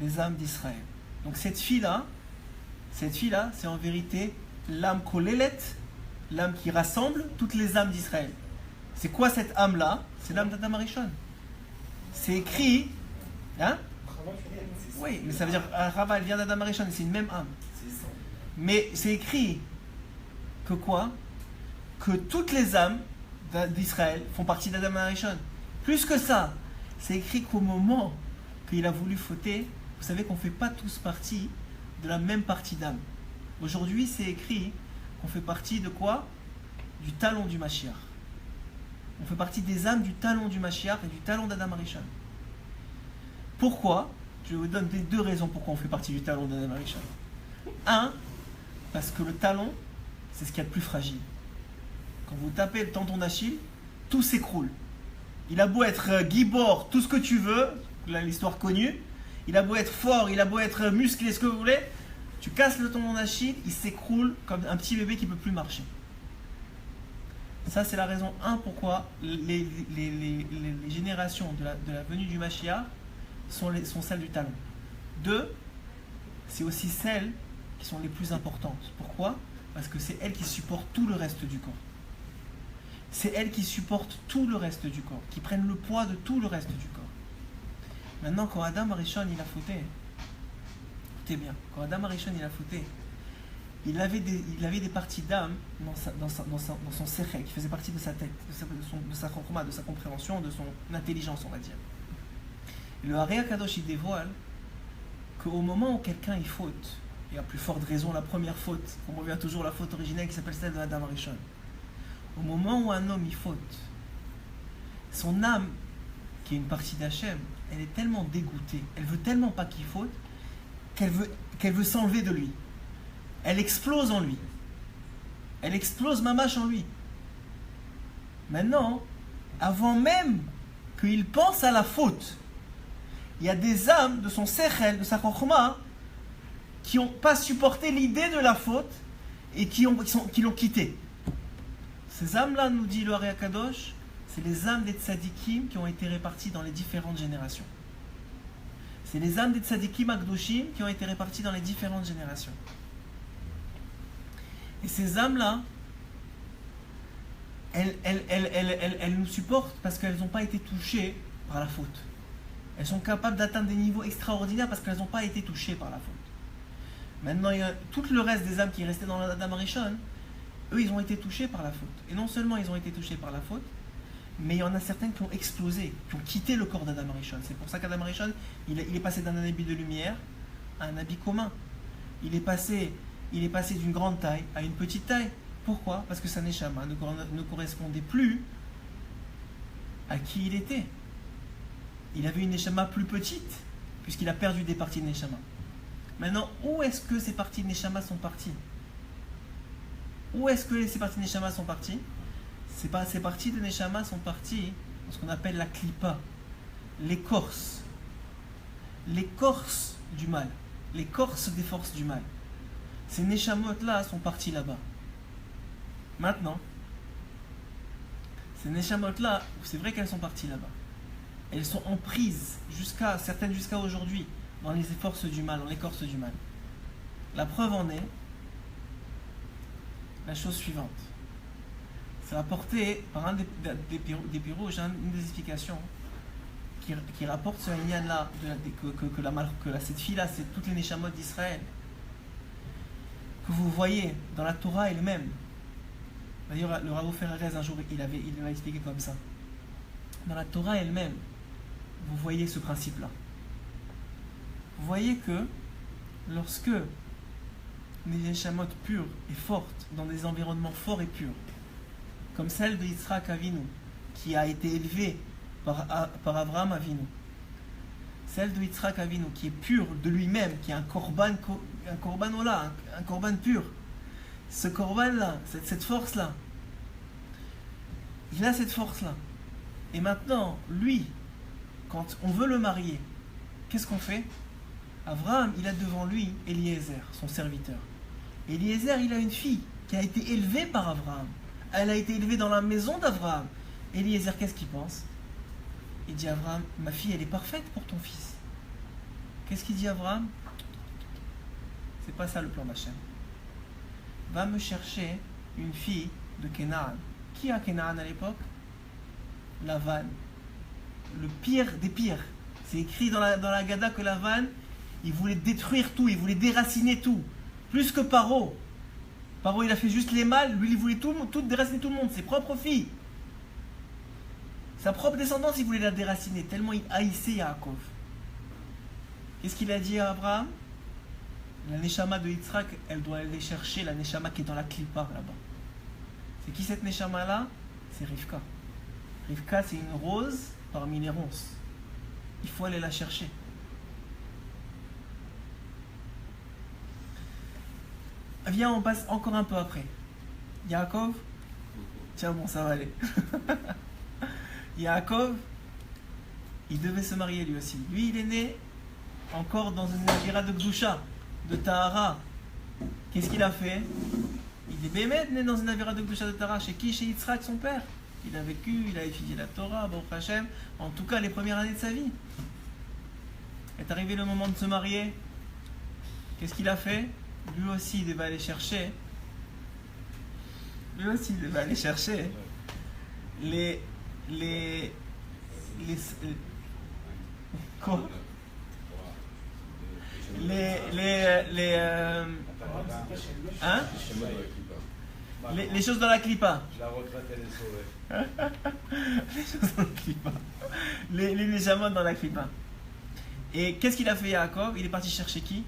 les âmes d'Israël. Donc cette fille-là, c'est en vérité l'âme kolélet, l'âme qui rassemble toutes les âmes d'Israël. C'est quoi cette âme-là? C'est l'âme d'Adam Arishon. C'est écrit, hein? Oui, mais ça veut dire, Rava, elle vient d'Adam Arishon, c'est une même âme. Mais c'est écrit que quoi? Que toutes les âmes d'Israël font partie d'Adam Arishon. Plus que ça, c'est écrit qu'au moment qu'il a voulu fauter, vous savez qu'on ne fait pas tous partie de la même partie d'âme. Aujourd'hui, c'est écrit qu'on fait partie de quoi? Du talon du Mashiach. On fait partie des âmes du talon du Mashiach et du talon d'Adam Arishon. Pourquoi? Je vous donne des 2 raisons pourquoi on fait partie du talon d'Adam Arishon. 1, parce que le talon, c'est ce qu'il y a de plus fragile. Quand vous tapez le tendon d'Achille, tout s'écroule. Il a beau être gibor, tout ce que tu veux, l'histoire connue, il a beau être fort, il a beau être musclé, ce que vous voulez, tu casses le tendon d'Achille, il s'écroule comme un petit bébé qui ne peut plus marcher. Ça, c'est la raison 1 pourquoi les générations de la venue du Mashiach sont celles du talon. 2, c'est aussi celles qui sont les plus importantes. Pourquoi? Parce que c'est elles qui supportent tout le reste du corps. C'est elles qui supportent tout le reste du corps, qui prennent le poids de tout le reste du corps. Maintenant, quand Adam Arishon il a fauté, écoutez bien, quand Adam Arishon il a fauté, il avait des parties d'âme dans son sechel, qui faisait partie de sa tête, de sa chokma, de sa compréhension, de son intelligence, on va dire. Et le Hari Akadosh il dévoile qu'au moment où quelqu'un il faute, et à plus forte raison la première faute, on revient toujours à la faute originelle qui s'appelle celle de Adam Arishon. Au moment où un homme il faute, son âme, qui est une partie d'Hachem, elle est tellement dégoûtée, elle veut tellement pas qu'il faute, qu'elle veut s'enlever de lui. Elle explose en lui. Elle explose mamache en lui. Maintenant, avant même qu'il pense à la faute, il y a des âmes de son sechel, de sa chokhma, qui n'ont pas supporté l'idée de la faute et qui l'ont quitté. Ces âmes-là, nous dit le Ari Akadosh, c'est les âmes des tzadikim qui ont été réparties dans les différentes générations. C'est les âmes des tzadikim akdoshim qui ont été réparties dans les différentes générations. Et ces âmes-là, elles nous supportent parce qu'elles n'ont pas été touchées par la faute. Elles sont capables d'atteindre des niveaux extraordinaires parce qu'elles n'ont pas été touchées par la faute. Maintenant, il y a tout le reste des âmes qui restaient dans l'Adam Arishon, eux, ils ont été touchés par la faute. Et non seulement ils ont été touchés par la faute, mais il y en a certains qui ont explosé, qui ont quitté le corps d'Adam Arishon. C'est pour ça qu'Adam Arishon, il est passé d'un habit de lumière à un habit commun. Il est passé d'une grande taille à une petite taille. Pourquoi? Parce que sa neshama ne correspondait plus à qui il était. Il avait une neshama plus petite, puisqu'il a perdu des parties de neshama. Maintenant, où est-ce que ces parties de neshama sont parties? Où est-ce que ces parties de neshama sont parties? Ces parties de neshama sont parties dans ce qu'on appelle la klipa, l'écorce du mal, l'écorce des forces du mal. Ces neshamot-là sont parties là-bas. Maintenant, ces neshamot-là, c'est vrai qu'elles sont parties là-bas. Elles sont en prise, certaines jusqu'à aujourd'hui, dans les forces du mal, dans l'écorce du mal. La preuve en est la chose suivante. C'est rapporté par un des pirouges, une des explications qui rapporte ce Inyan-là, que cette fille-là, c'est toutes les neshamot d'Israël, que vous voyez dans la Torah elle-même. D'ailleurs, le Rav Ferrarez, un jour, il l'a expliqué comme ça. Dans la Torah elle-même, vous voyez ce principe-là. Vous voyez que lorsque les neshamot pures et fortes, dans des environnements forts et purs, comme celle de Yitzhak Avinu, qui a été élevée par Abraham Avinu, celle de Yitzhak Avinu, qui est pure de lui-même, qui est un korban ola, un korban pur, ce korban-là, cette force-là, il a cette force-là. Et maintenant, lui, quand on veut le marier, qu'est-ce qu'on fait? Abraham, il a devant lui Eliezer, son serviteur. Eliezer, il a une fille qui a été élevée par Abraham. Elle a été élevée dans la maison d'Abraham. Eliezer, qu'est-ce qu'il pense? Il dit à Abraham, ma fille, elle est parfaite pour ton fils. Qu'est-ce qu'il dit Abraham? C'est pas ça le plan d'Hachem. Va me chercher une fille de Canaan. Qui a Canaan à l'époque? Lavan. Le pire des pires. C'est écrit dans la Gada que Lavan, il voulait détruire tout, il voulait déraciner tout. Plus que Paro. Paro, il a fait juste les mâles, lui, il voulait tout déraciner tout le monde, ses propres filles. Sa propre descendance, il voulait la déraciner, tellement il haïssait Yaakov. Qu'est-ce qu'il a dit à Abraham? La neshama de Yitzhak, elle doit aller chercher la neshama qui est dans la klipa là-bas. C'est qui cette neshama-là? C'est Rivka. Rivka, c'est une rose parmi les ronces. Il faut aller la chercher. Viens, on passe encore un peu après. Yaakov, tiens bon, ça va aller. Yaakov, il devait se marier lui aussi. Lui, il est né encore dans une avira de Gdusha, de Tahara. Qu'est-ce qu'il a fait? Il est bémet né dans une avira de Gdusha de Tahara. Chez qui? Chez Yitzhak, son père. Il a vécu, il a étudié la Torah, Baruch Hashem, en tout cas les premières années de sa vie. Est arrivé le moment de se marier. Qu'est-ce qu'il a fait? Lui aussi, il devait aller chercher. Quoi? Les choses dans la clipa. La retraite, elle est sauvée. Les choses dans la clipa. Les neshamot dans la clipa. Et qu'est-ce qu'il a fait Yaakov? Il est parti chercher qui?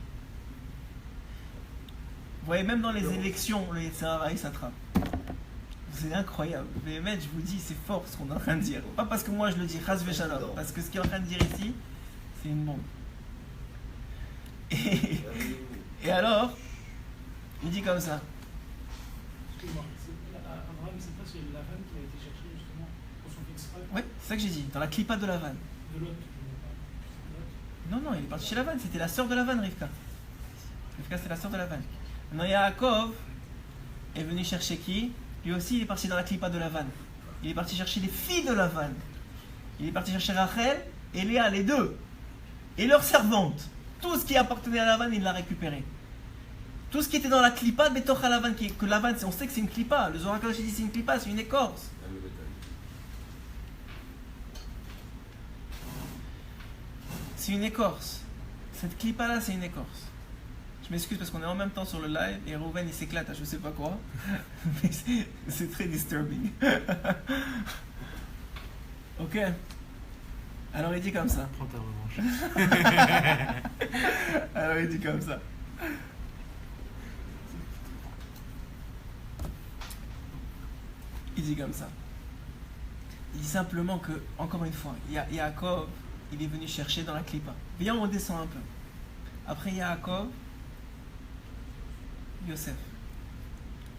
Vous voyez, même dans les élections, le Yetzirah, il s'attrape. C'est incroyable. Mais je vous dis, c'est fort ce qu'on est en train de dire. Pas parce que moi je le dis, chas v'shalom, parce que ce qu'il est en train de dire ici, c'est une bombe. Et alors, il dit comme ça. Excuse-moi, Abraham, c'est pas c'est la femme qui a été cherchée justement pour son fils Israël. Oui, c'est ça que j'ai dit, dans la clipa de Lavan. De l'autre, Non, non, il est parti chez Lavan, c'était la sœur de Lavan, Rivka. Rivka, c'est la sœur de Lavan. Maintenant, Yaakov est venu chercher qui? Lui aussi, il est parti dans la clipa de Lavan. Il est parti chercher les filles de Lavan. Il est parti chercher Rachel et Léa, les deux. Et leurs servantes. Tout ce qui appartenait à Lavan, il l'a récupéré. Tout ce qui était dans la clipa de Betoch à Lavan, que Lavan, on sait que c'est une clipa. Le Zohar Kadosh dit c'est une clipa, c'est une écorce. C'est une écorce. Cette clipa-là, c'est une écorce. Je m'excuse parce qu'on est en même temps sur le live et Rouven il s'éclate à je sais pas quoi. Mais c'est très disturbing. Ok. Alors il dit comme ça. Prends ta revanche. Alors il dit comme ça. Il dit comme ça. Il dit simplement que, encore une fois, Yaakov, il est venu chercher dans la clipa. Viens, on descend un peu. Après Yaakov, Yosef.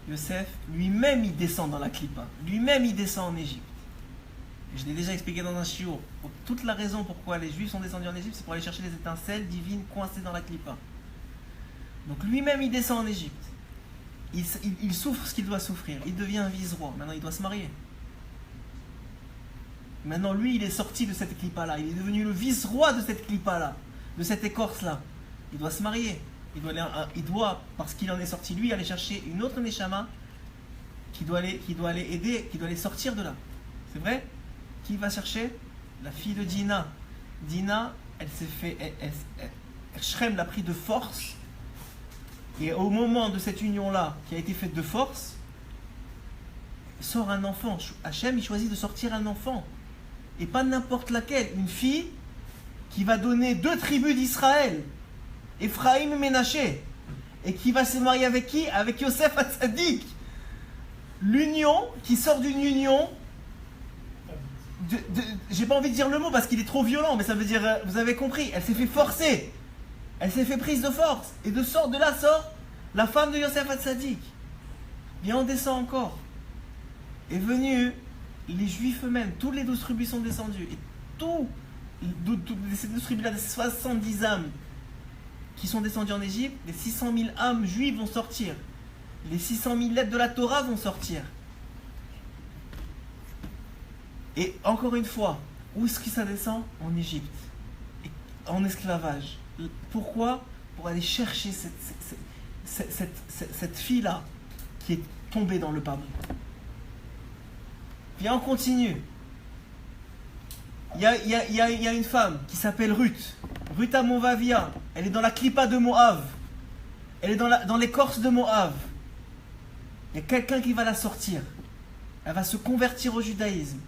Yosef, lui-même, il descend dans la clipa. Lui-même, il descend en Égypte. Et je l'ai déjà expliqué dans un shiur. Toute la raison pourquoi les Juifs sont descendus en Égypte, c'est pour aller chercher les étincelles divines coincées dans la clipa. Donc lui-même, il descend en Égypte. Il souffre ce qu'il doit souffrir. Il devient un vice-roi. Maintenant, il doit se marier. Maintenant, lui, il est sorti de cette clipa-là. Il est devenu le vice-roi de cette clipa-là, de cette écorce-là. Il doit se marier. Il doit, parce qu'il en est sorti, lui, aller chercher une autre Neshama qui doit aller aider, qui doit aller sortir de là. C'est vrai? Qui va chercher? La fille de Dina. Dina, elle s'est fait... Shrem l'a pris de force. Et au moment de cette union-là, qui a été faite de force, sort un enfant. Hachem, il choisit de sortir un enfant. Et pas n'importe laquelle. Une fille qui va donner 2 tribus d'Israël. Ephraïm et Ménaché. Et qui va se marier avec qui? Avec Yosef Hatzadik. L'union, qui sort d'une union... j'ai pas envie de dire le mot parce qu'il est trop violent, mais ça veut dire, vous avez compris, elle s'est fait forcer. Elle s'est fait prise de force. Et de là sort la femme de Yosef Hatzadik. Bien, on descend encore. Est venu les Juifs eux-mêmes. Tous les 12 tribus sont descendus. Et ces 12 tribus-là, ces 70 âmes qui sont descendues en Égypte, les 600 000 âmes juives vont sortir. Les 600 000 lettres de la Torah vont sortir. Et encore une fois, où est-ce que ça descend? En Égypte. En esclavage. Pourquoi? Pour aller chercher cette fille-là qui est tombée dans le pas bon. Viens, on continue. Il y a une femme qui s'appelle Ruth. Ruth à Movavia. Elle est dans la clipa de Moab. Elle est dans l'écorce de Moab. Il y a quelqu'un qui va la sortir. Elle va se convertir au judaïsme.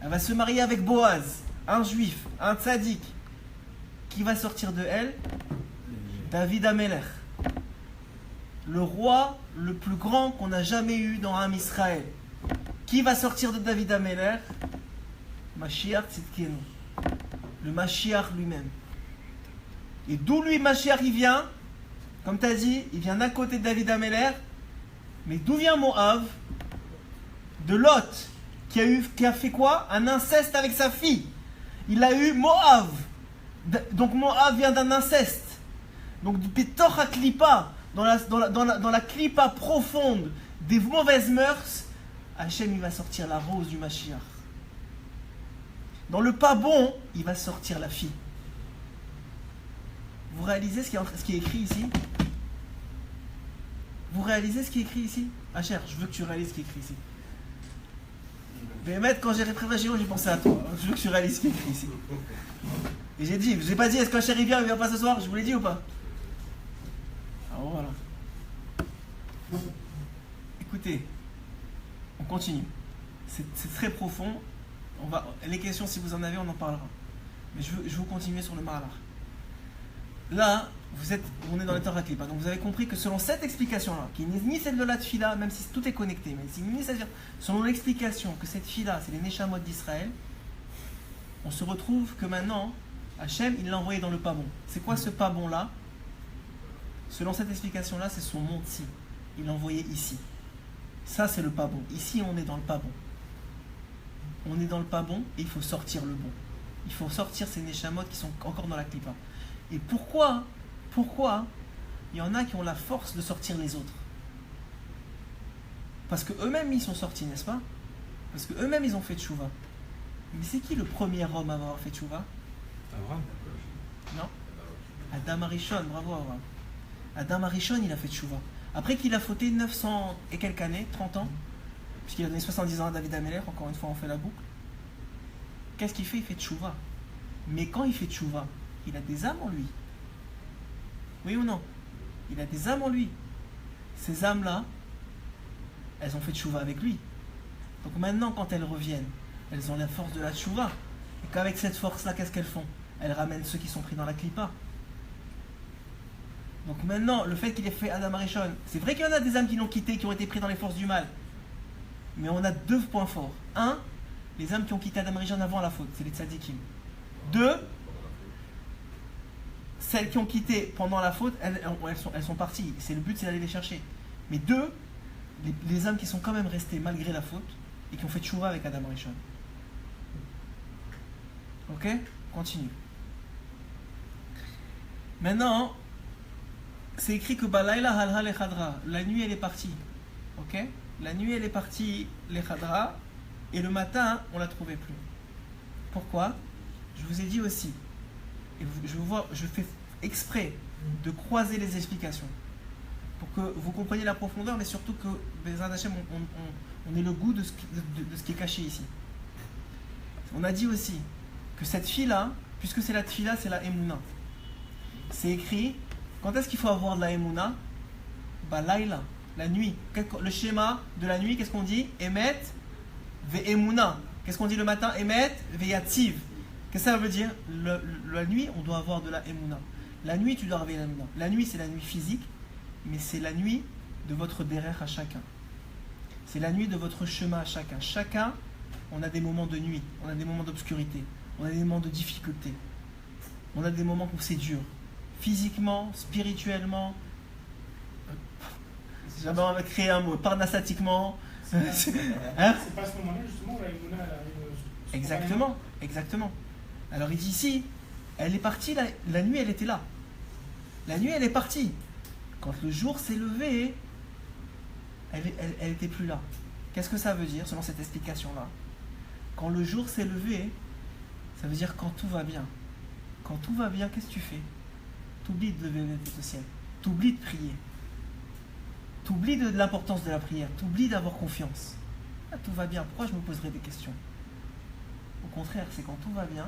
Elle va se marier avec Boaz, un juif, un tzaddik. Qui va sortir de elle? David Amelech. Le roi le plus grand qu'on a jamais eu dans Am Israël. Qui va sortir de David Amelech? Mashiach Tzidkenu. Le Mashiach lui-même. Et d'où lui Mashiach il vient? Comme tu as dit, il vient d'un côté de David Amelech. Mais d'où vient Moab? De Lot. Qui a fait quoi? Un inceste avec sa fille. Il a eu Moab. Donc Moab vient d'un inceste. Donc du Pétor à Klipa, dans la Klipa profonde des mauvaises mœurs, Hachem il va sortir la rose du Mashiach. Dans le pas bon, il va sortir la fille. Vous réalisez ce qui est écrit ici? Vous réalisez ce qui est écrit ici? Hacher, je veux que tu réalises ce qui est écrit ici. Mais maître, quand j'ai réfléchi, j'ai pensé à toi. Je veux que tu réalises ce qui est écrit ici. Et j'ai pas dit, est-ce qu'un chéri vient, il vient pas ce soir? Je vous l'ai dit ou pas? Alors voilà. Écoutez, on continue. C'est très profond. Les questions, si vous en avez, on en parlera. Mais je veux continuer sur le Mahalar. Là, on est dans le Torah Klipa. Donc vous avez compris que selon cette explication-là, qui n'est ni celle de la Tfila, même si tout est connecté, mais selon l'explication que cette fille-là, c'est les Neshamot d'Israël, on se retrouve que maintenant, Hachem, il l'a envoyé dans le pas bon. C'est quoi ce pas bon-là? Selon cette explication-là, c'est son monte-ci. Il l'a envoyé ici. Ça, c'est le pas bon. Ici, on est dans le pas bon. On est dans le pas bon et il faut sortir le bon. Il faut sortir ces neshamot qui sont encore dans la clipa. Et pourquoi il y en a qui ont la force de sortir les autres? Parce que eux-mêmes ils sont sortis, n'est-ce pas? Parce que eux-mêmes ils ont fait tchouva. Mais c'est qui le premier homme à avoir fait tchouva? Abraham. Non. Adam Arishon, bravo Abraham. Adam Arishon, il a fait tchouva. Après qu'il a fauté 900 et quelques années, 30 ans, puisqu'il a donné 70 ans à David Ameler, encore une fois on fait la boucle. Qu'est-ce qu'il fait? Il fait tchouva. Mais quand il fait tchouva, il a des âmes en lui. Oui ou non? Il a des âmes en lui. Ces âmes-là, elles ont fait tchouva avec lui. Donc maintenant, quand elles reviennent, elles ont la force de la tchouva. Et qu'avec cette force-là, qu'est-ce qu'elles font? Elles ramènent ceux qui sont pris dans la clipa. Donc maintenant, le fait qu'il ait fait Adam Arishon, c'est vrai qu'il y en a des âmes qui l'ont quitté, qui ont été pris dans les forces du mal. Mais on a deux points forts. Un, les âmes qui ont quitté Adam Arishon avant la faute, c'est les tzadikim. Deux, celles qui ont quitté pendant la faute, elles sont parties. Le but, c'est d'aller les chercher. Mais deux, les âmes qui sont quand même restées malgré la faute et qui ont fait tchouva avec Adam Arishon. Ok? Continue. Maintenant, c'est écrit que Balayla halha lechadra. La nuit, elle est partie. Ok? La nuit, elle est partie lechadra. Et le matin, on la trouvait plus. Pourquoi? Je vous ai dit aussi, et je fais exprès de croiser les explications pour que vous compreniez la profondeur, mais surtout que Bezrat Hashem, on ait le goût de ce qui est caché ici. On a dit aussi que cette fille-là, puisque c'est la tfila, c'est la Emouna. C'est écrit, quand est-ce qu'il faut avoir de la Emouna? Bah laïla, la nuit. Le schéma de la nuit, qu'est-ce qu'on dit? Emet ve Emouna. Qu'est-ce qu'on dit le matin? Emet ve yativ. Qu'est-ce que ça veut dire? La nuit, on doit avoir de la Emouna. La nuit, tu dois avoir de la Emouna. La nuit, c'est la nuit physique, mais c'est la nuit de votre derrière à chacun. C'est la nuit de votre chemin à chacun. Chacun, on a des moments de nuit, on a des moments d'obscurité, on a des moments de difficulté, on a des moments où c'est dur. Physiquement, spirituellement, jamais on va créer un mot, parnassatiquement. Hein? C'est pas à ce moment-là, justement, la Emouna, elle arrive. Exactement, exactement. Alors il dit ici, elle est partie, la nuit elle était là. La nuit elle est partie. Quand le jour s'est levé, elle était plus là. Qu'est-ce que ça veut dire selon cette explication-là? Quand le jour s'est levé, ça veut dire quand tout va bien. Quand tout va bien, qu'est-ce que tu fais? T'oublies de lever le tête au ciel. T'oublies de prier. T'oublies de l'importance de la prière. T'oublies d'avoir confiance. Ah, tout va bien. Pourquoi je me poserais des questions? Au contraire, c'est quand tout va bien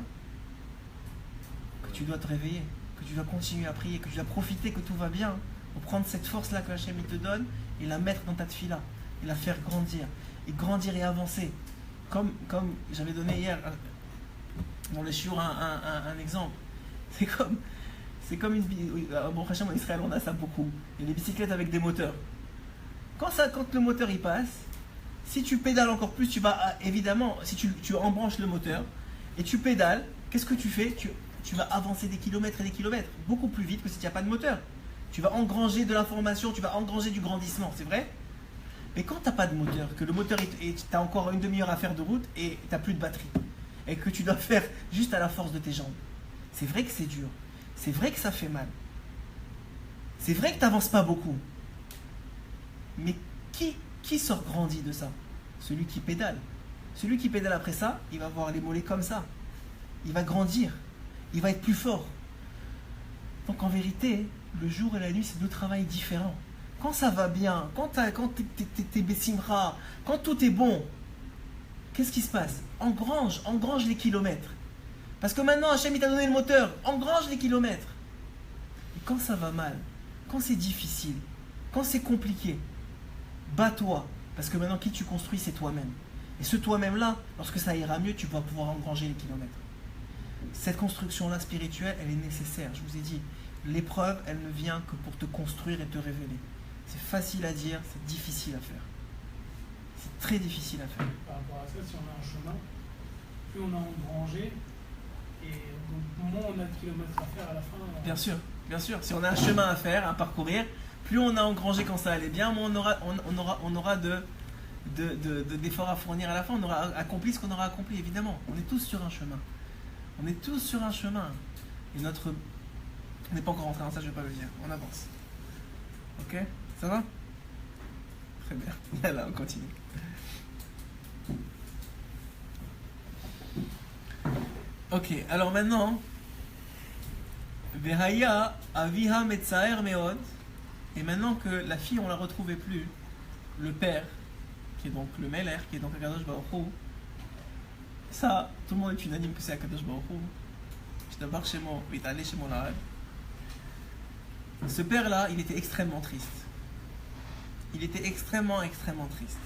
que tu dois te réveiller, que tu dois continuer à prier, que tu dois profiter que tout va bien, pour prendre cette force-là que Hachem te donne et la mettre dans ta tefila, et la faire grandir et avancer. Comme j'avais donné hier dans le shiur un exemple. C'est comme une... Bon, Hachem, en Israël, on a ça beaucoup. Il y a des bicyclettes avec des moteurs. Quand le moteur il passe, si tu pédales encore plus, tu vas évidemment, si tu embranches le moteur et tu pédales, qu'est-ce que tu fais? Tu vas avancer des kilomètres et des kilomètres, beaucoup plus vite que si tu n'as pas de moteur. Tu vas engranger de l'information, tu vas engranger du grandissement, c'est vrai? Mais quand tu n'as pas de moteur, que le moteur, tu as encore une demi-heure à faire de route et tu n'as plus de batterie, et que tu dois faire juste à la force de tes jambes, c'est vrai que c'est dur, c'est vrai que ça fait mal, c'est vrai que tu n'avances pas beaucoup. Mais qui sort grandi de ça? Celui qui pédale. Celui qui pédale après ça, il va avoir les mollets comme ça. Il va grandir. Il va être plus fort. Donc en vérité, le jour et la nuit, c'est deux travails différents. Quand ça va bien, quand t'es bessimra, quand tout est bon, qu'est-ce qui se passe? Engrange les kilomètres. Parce que maintenant, Hachem il t'a donné le moteur. Engrange les kilomètres. Et quand ça va mal, quand c'est difficile, quand c'est compliqué, bats-toi, parce que maintenant qui tu construis c'est toi-même. Et ce toi-même là, lorsque ça ira mieux, tu vas pouvoir engranger les kilomètres. Cette construction-là spirituelle, elle est nécessaire. Je vous ai dit, l'épreuve, elle ne vient que pour te construire et te révéler. C'est facile à dire, c'est difficile à faire. C'est très difficile à faire. Par rapport à ça, si on a un chemin, plus on a engrangé, et moins on a de kilomètres à faire à la fin. Bien sûr. Si on a un chemin à faire, à parcourir, plus on a engrangé quand ça allait bien, moins on aura d'efforts à fournir à la fin, on aura accompli ce qu'on aura accompli, évidemment. On est tous sur un chemin. On est tous sur un chemin. Et notre... On n'est pas encore rentré dans ça, je ne vais pas le dire. On avance. Ok? Ça va? Très bien. Là, on continue. Ok, alors maintenant... Vehaya aviha metzaer meod. Et maintenant que la fille, on ne la retrouvait plus, le père, qui est donc le Meler, qui est donc Akadosh Baruch Hu, ça, tout le monde est unanime que c'est Akadosh Baruch Hu. Je d'abord chez moi, il est allé chez mon arabe. Ce père-là, il était extrêmement triste. Il était extrêmement triste.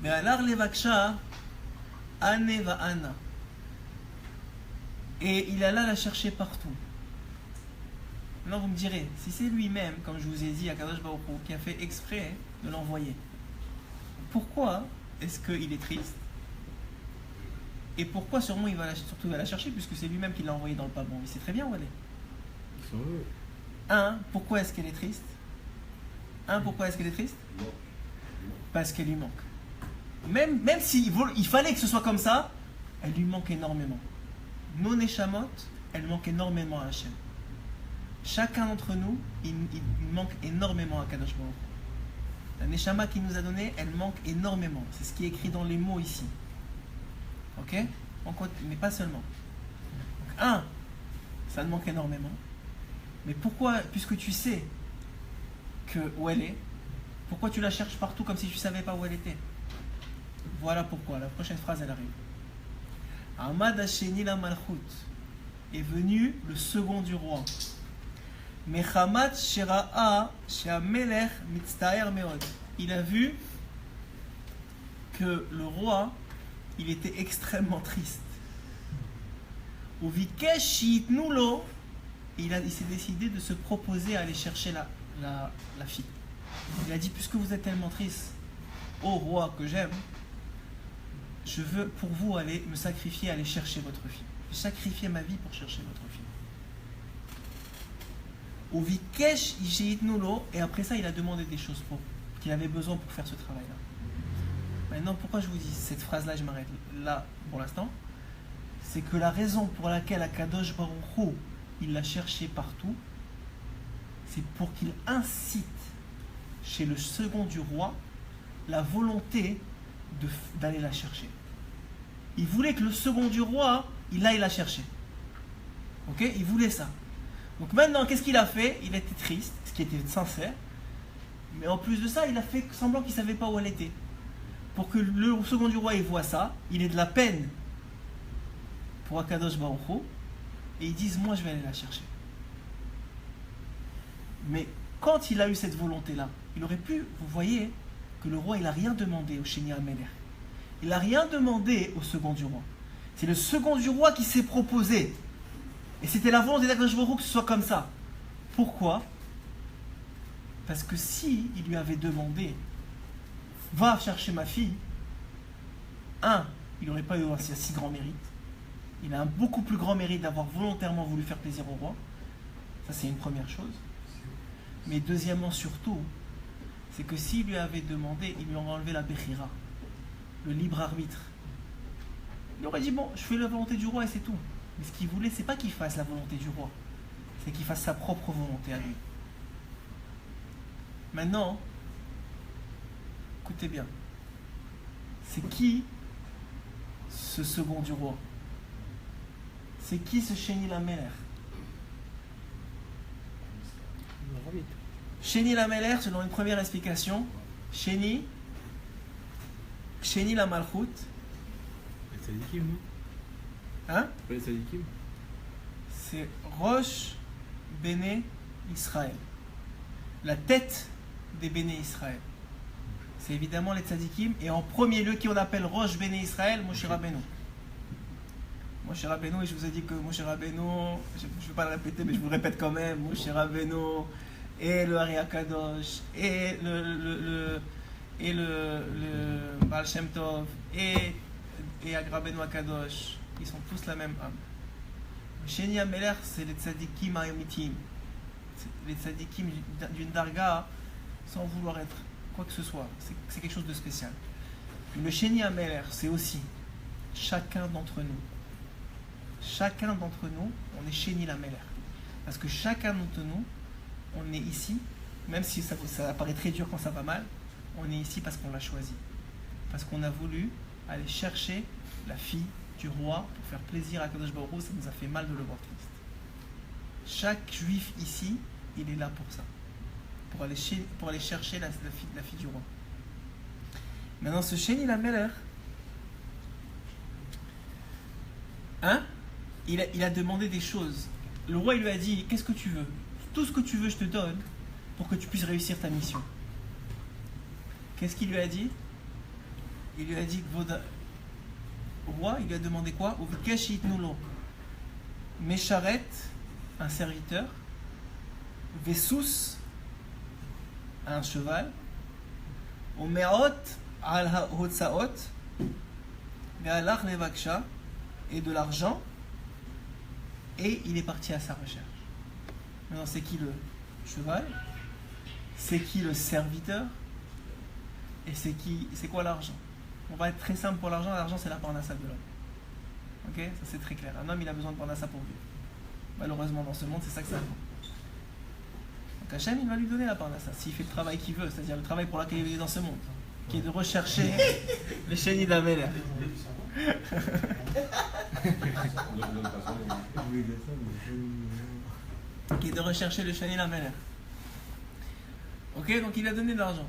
Mais alar levaksha, ane va ana. Et il alla la chercher partout. Maintenant, vous me direz, si c'est lui-même, comme je vous ai dit, Akadosh Baruch Hu, qui a fait exprès de l'envoyer, pourquoi est-ce qu'il est triste? Et pourquoi sûrement il va la chercher, puisque c'est lui-même qui l'a envoyé dans le pas bon. Il sait très bien où elle est. Pourquoi est-ce qu'elle est triste? Pourquoi est-ce qu'elle est triste? Parce qu'elle lui manque. Même s'il il fallait que ce soit comme ça, elle lui manque énormément. Nos Neshamot, elle manque énormément à Hachem. Chacun d'entre nous, il manque énormément à Kadosh Baruch Hu. La Neshama qu'il nous a donnée, elle manque énormément. C'est ce qui est écrit dans les mots ici. Ok? Mais pas seulement. Donc, ça te manque énormément. Mais pourquoi, puisque tu sais où elle est, pourquoi tu la cherches partout comme si tu ne savais pas où elle était? Voilà pourquoi. La prochaine phrase, elle arrive. Ahmad Hasheni la Malchut. Est venu le second du roi. Mechamat Shera'a She'amelech Mitztaer Meod. Il a vu que le roi, il était extrêmement triste. Uvikesh Shitnu lo. Il s'est décidé de se proposer à aller chercher la fille. Il a dit, puisque vous êtes tellement triste, ô roi que j'aime, je veux pour vous aller me sacrifier, aller chercher votre fille. Je vais sacrifier ma vie pour chercher votre fille. Uvikesh Shitnu lo. Et après ça, il a demandé des choses qu'il avait besoin pour faire ce travail-là. Maintenant, pourquoi je vous dis cette phrase-là, je m'arrête là pour l'instant, c'est que la raison pour laquelle Akadosh Baruch Hu, il l'a cherché partout, c'est pour qu'il incite chez le second du roi la volonté d'aller la chercher. Il voulait que le second du roi, il aille la chercher. Ok? Il voulait ça. Donc maintenant, qu'est-ce qu'il a fait? Il était triste, ce qui était sincère, mais en plus de ça, il a fait semblant qu'il ne savait pas où elle était. Pour que le second du roi, il voit ça, il ait de la peine pour Akadosh Baruch Hu, et ils disent, moi je vais aller la chercher. Mais quand il a eu cette volonté-là, il aurait pu, vous voyez, que le roi, il n'a rien demandé au Sheni HaMelech. Il n'a rien demandé au second du roi. C'est le second du roi qui s'est proposé. Et c'était la volonté d'Akadosh Baruch Hu que ce soit comme ça. Pourquoi? Parce que si il lui avait demandé, va chercher ma fille, il n'aurait pas eu un si grand mérite. Il a un beaucoup plus grand mérite d'avoir volontairement voulu faire plaisir au roi. Ça, c'est une première chose. Mais deuxièmement, surtout, c'est que s'il lui avait demandé, il lui aurait enlevé la Bechira, le libre arbitre. Il aurait dit, bon, je fais la volonté du roi et c'est tout. Mais ce qu'il voulait, c'est pas qu'il fasse la volonté du roi, c'est qu'il fasse sa propre volonté à lui. Maintenant, écoutez bien, c'est qui ce second du roi? C'est qui ce Sheni HaMelech? Sheni HaMelech, selon une première explication, Sheni la Malchut. Les tzadikim, non? Hein? Pas les tzadikim? C'est Rosh Béné Israël. La tête des Béné Israël. C'est évidemment les tzadikim. Et en premier lieu, qui on appelle Rosh Béné Israël, Moshe Rabbeinu. Moshe Rabbeinu, et je vous ai dit que Moshe Rabbeinu, je ne vais pas le répéter, mais je vous le répète quand même, Moshe Rabbeinu, et le Ari Akadosh, et le Baal Shem Tov, et Rabbeinu Akadosh, ils sont tous la même âme. Sheni HaMelech, c'est les tzadikim ha'emitim. Les tzadikim d'une darga, sans vouloir être quoi que ce soit. C'est quelque chose de spécial. Le Sheni Ameler, c'est aussi chacun d'entre nous. Chacun d'entre nous, on est Sheni Ameler. Parce que chacun d'entre nous, on est ici, même si ça paraît très dur quand ça va mal, on est ici parce qu'on l'a choisi. Parce qu'on a voulu aller chercher la fille du roi pour faire plaisir à Kadosh Baruch Hu, ça nous a fait mal de le voir triste. Chaque juif ici, il est là pour ça. Pour aller chercher la fille du roi. Maintenant, ce Sheni Ameler, il a demandé des choses. Le roi, il lui a dit, qu'est-ce que tu veux? Tout ce que tu veux, je te donne pour que tu puisses réussir ta mission. Qu'est-ce qu'il lui a dit? Il lui a dit, roi, il lui a demandé quoi? Mesharet, un serviteur, Vessus, un cheval, Omeot al hotsaot, Ve'alach levaksha, et de l'argent, et il est parti à sa recherche. Maintenant, c'est qui le cheval? C'est qui le serviteur? Et c'est quoi l'argent? On va être très simple pour l'argent. L'argent, c'est la parnassa de l'homme. Ok? Ça, c'est très clair. Un homme, il a besoin de parnassa pour vivre. Malheureusement, dans ce monde, c'est ça que ça vaut. Donc Hachem, il va lui donner la parnassa s'il fait le travail qu'il veut, c'est-à-dire le travail pour lequel il est dans ce monde, qui est de rechercher le Sheni Ameler. Qui est de rechercher le Sheni Ameler. Ok, donc il a donné de l'argent.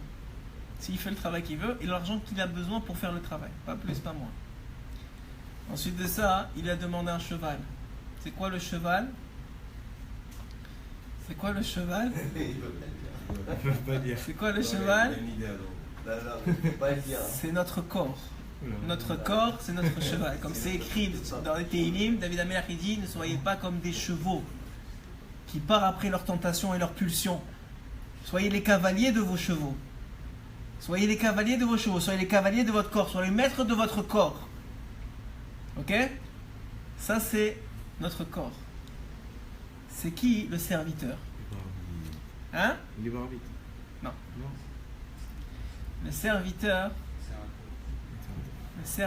S'il fait le travail qu'il veut, et l'argent qu'il a besoin pour faire le travail. Pas plus, pas moins. Ensuite de ça, il a demandé un cheval. C'est quoi le cheval? C'est quoi le cheval? C'est quoi le cheval? C'est notre corps. Notre corps, c'est notre cheval. Comme c'est écrit dans les Tehillim, David Amelach dit, ne soyez pas comme des chevaux qui partent après leurs tentations et leurs pulsions. Soyez les cavaliers de vos chevaux. Soyez les cavaliers de vos chevaux. Soyez les cavaliers de votre corps. Soyez les maîtres de votre corps. Ok? Ça, c'est notre corps. C'est qui le serviteur? Hein? Libre arbitre. Non. Non. Le serviteur, c'est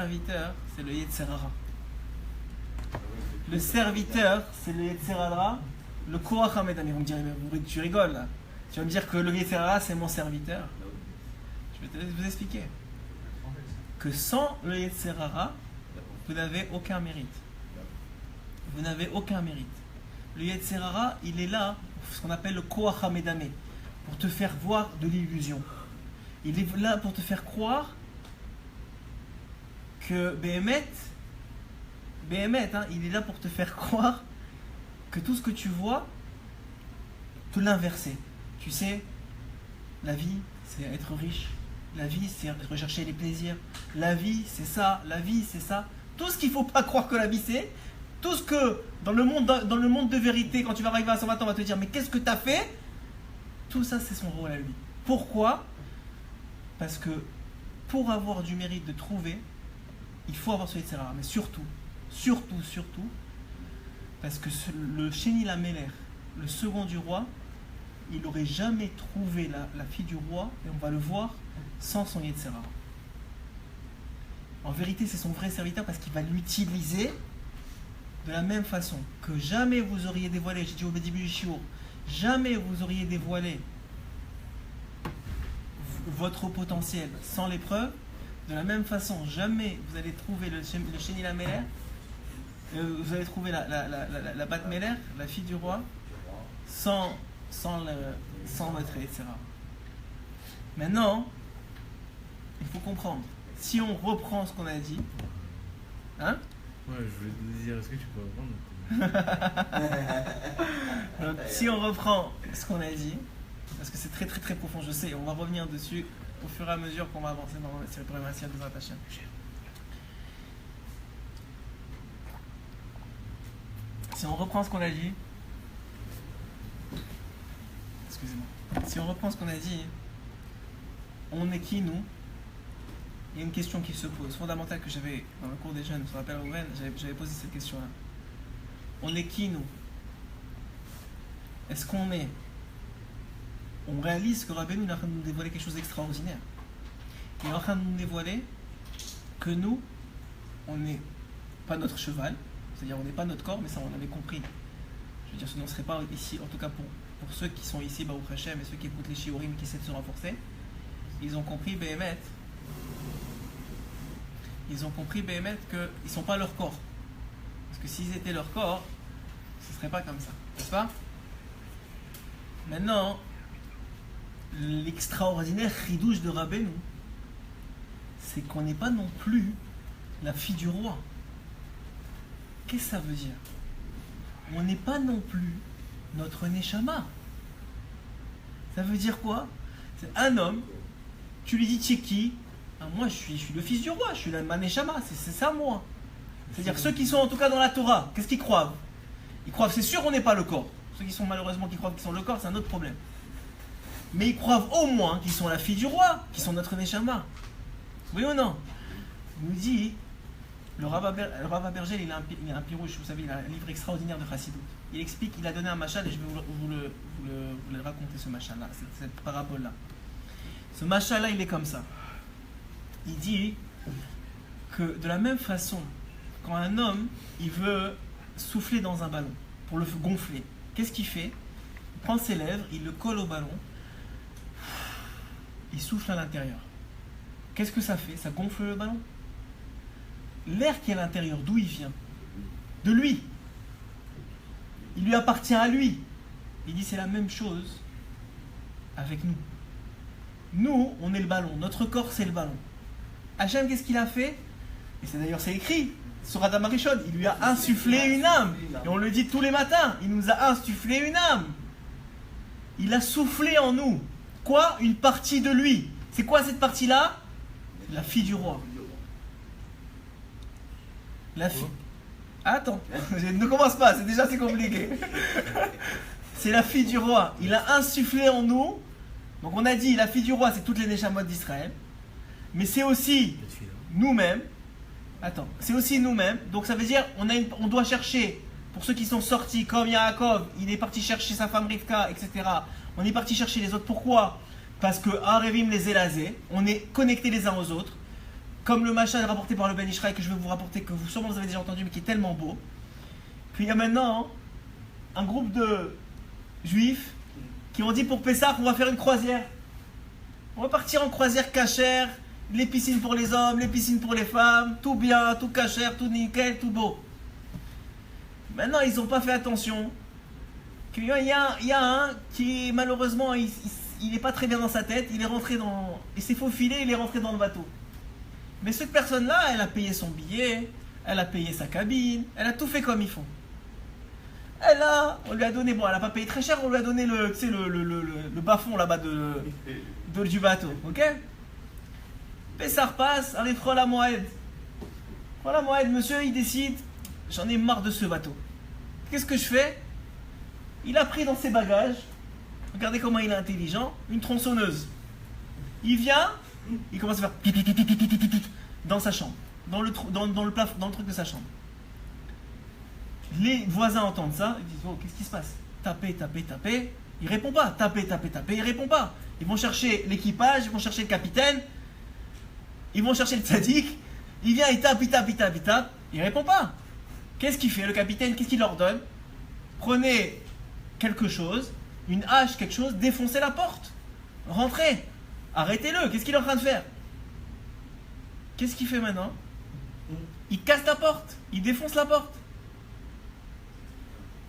le Yetzerara. Le serviteur, c'est le Yetzerara, le Koach HaMedami. Vous me direz, mais tu rigoles là. Tu vas me dire que le Yetzerara, c'est mon serviteur. Je vais vous expliquer. Que sans le Yetzerara, vous n'avez aucun mérite. Vous n'avez aucun mérite. Le Yetzerara, il est là, ce qu'on appelle le Koach HaMedami, pour te faire voir de l'illusion. Il est là pour te faire croire que Béhémet, il est là pour te faire croire que tout ce que tu vois, tout l'inverser. Tu sais, la vie, c'est être riche. La vie, c'est rechercher les plaisirs. La vie, c'est ça. La vie, c'est ça. Tout ce qu'il ne faut pas croire que la vie, c'est. Tout ce que, dans le monde de vérité, quand tu vas arriver à 120 ans, on va te dire, mais qu'est-ce que tu as fait? Tout ça, c'est son rôle à lui. Pourquoi? Parce que pour avoir du mérite de trouver, il faut avoir ce Yetzerara. Mais surtout, parce que le Sheni Ameler, le second du roi, il n'aurait jamais trouvé la fille du roi, et on va le voir, sans son Yetzerara. En vérité, c'est son vrai serviteur parce qu'il va l'utiliser de la même façon que jamais vous auriez dévoilé, j'ai dit au début du shiur, jamais vous auriez dévoilé votre potentiel sans l'épreuve. De la même façon, jamais vous allez trouver le Sheni Ameler, vous allez trouver la Bat Meler, la fille du roi, sans votre etc. Maintenant, il faut comprendre. Si on reprend ce qu'on a dit, hein? Ouais, je voulais te dire, est-ce que tu peux reprendre? Donc, si on reprend ce qu'on a dit, parce que c'est très très très profond, je sais, on va revenir dessus au fur et à mesure qu'on va avancer dans ces problématiques de Hashem. Si on reprend ce qu'on a dit, excusez-moi, si on reprend ce qu'on a dit, on est qui nous? Il y a une question qui se pose, fondamentale, que j'avais dans le cours des jeunes, sur l'appel Rouven, j'avais posé cette question-là. On est qui nous? Est-ce qu'on est? On réalise que Rabbeinu est en train de nous dévoiler quelque chose d'extraordinaire. Il est en train de nous dévoiler que nous, on n'est pas notre cheval, c'est-à-dire on n'est pas notre corps, mais ça on avait compris. Je veux dire, sinon on ne serait pas ici, en tout cas pour ceux qui sont ici, Baruch Hashem, et ceux qui écoutent les shiurim qui essaient de se renforcer, ils ont compris Béhémet. Ils ont compris Béhémet qu'ils ne sont pas leur corps. Parce que s'ils étaient leur corps, ce ne serait pas comme ça, n'est-ce pas? Maintenant, l'extraordinaire chidouche de Rabbeinu, c'est qu'on n'est pas non plus la fille du roi. Qu'est-ce que ça veut dire? On n'est pas non plus notre Neshama. Ça veut dire quoi? C'est un homme, tu lui dis tu es qui? Ah, moi je suis le fils du roi, je suis ma Neshama, c'est ça moi. C'est-à-dire ceux qui sont en tout cas dans la Torah, qu'est-ce qu'ils croient? Ils croient, c'est sûr on n'est pas le corps. Ceux qui sont malheureusement qui croient qu'ils sont le corps, c'est un autre problème. Mais ils croient au moins qu'ils sont la fille du roi, qu'ils sont notre Neshama. Oui ou non? Il nous dit, le Rav Abergel, il a un pirouche, vous savez, il a un livre extraordinaire de Chassidut. Il explique, il a donné un machal et je vais vous le raconter, ce machal-là, cette parabole-là. Ce machal-là, il est comme ça. Il dit que de la même façon, quand un homme, il veut souffler dans un ballon pour le gonfler, qu'est-ce qu'il fait? Il prend ses lèvres, il le colle au ballon, il souffle à l'intérieur. Qu'est-ce que ça fait? Ça gonfle le ballon. L'air qui est à l'intérieur, d'où il vient? De lui. Il lui appartient à lui. Il dit c'est la même chose avec nous. Nous, on est le ballon. Notre corps, c'est le ballon. Hachem, qu'est-ce qu'il a fait? Et c'est écrit sur Adam Arishon. Il lui a insufflé une âme. Et on le dit tous les matins. Il nous a insufflé une âme. Il a soufflé en nous. Quoi? Une partie de lui. C'est quoi cette partie-là? La fille du roi. La fille. Attends, ne commence pas, c'est compliqué. C'est la fille du roi. Il a insufflé en nous. Donc on a dit, la fille du roi, c'est toutes les Neshamot d'Israël. Mais c'est aussi nous-mêmes. Attends, c'est aussi nous-mêmes. Donc ça veut dire, on doit chercher, pour ceux qui sont sortis, comme Yaakov, il est parti chercher sa femme Rivka, etc. On est parti chercher les autres. Pourquoi? Parce que Arevim les Elazé, on est connectés les uns aux autres. Comme le machin rapporté par le Ben Ishraï que je vais vous rapporter, que vous sûrement vous avez déjà entendu, mais qui est tellement beau. Puis il y a maintenant un groupe de juifs qui ont dit pour Pessah, on va faire une croisière. On va partir en croisière cachère, les piscines pour les hommes, les piscines pour les femmes, tout bien, tout cachère, tout nickel, tout beau. Maintenant, ils n'ont pas fait attention. Il y a un qui, malheureusement, il n'est pas très bien dans sa tête, il est rentré dans... Il s'est faufilé, il est rentré dans le bateau. Mais cette personne-là, elle a payé son billet, elle a payé sa cabine, elle a tout fait comme ils font. On lui a donné, bon, elle n'a pas payé très cher, on lui a donné le bas-fond là-bas du bateau, ok? Pessah passe, arrive Chol HaMoed. Chol HaMoed, monsieur, il décide, j'en ai marre de ce bateau. Qu'est-ce que je fais? Il a pris dans ses bagages, regardez comment il est intelligent, une tronçonneuse. Il vient, il commence à faire dans sa chambre, dans le truc de sa chambre. Les voisins entendent ça, ils disent oh, qu'est-ce qui se passe? Taper, il répond pas. Taper, il répond pas. Ils vont chercher l'équipage, ils vont chercher le capitaine, ils vont chercher le tzaddik. Il vient, il tape, il répond pas. Qu'est-ce qu'il fait le capitaine? Qu'est-ce qu'il leur donne? Prenez quelque chose, une hache, quelque chose, défoncez la porte, rentrez. Arrêtez-le, qu'est-ce qu'il est en train de faire? Qu'est-ce qu'il fait maintenant? Il casse la porte, il défonce la porte.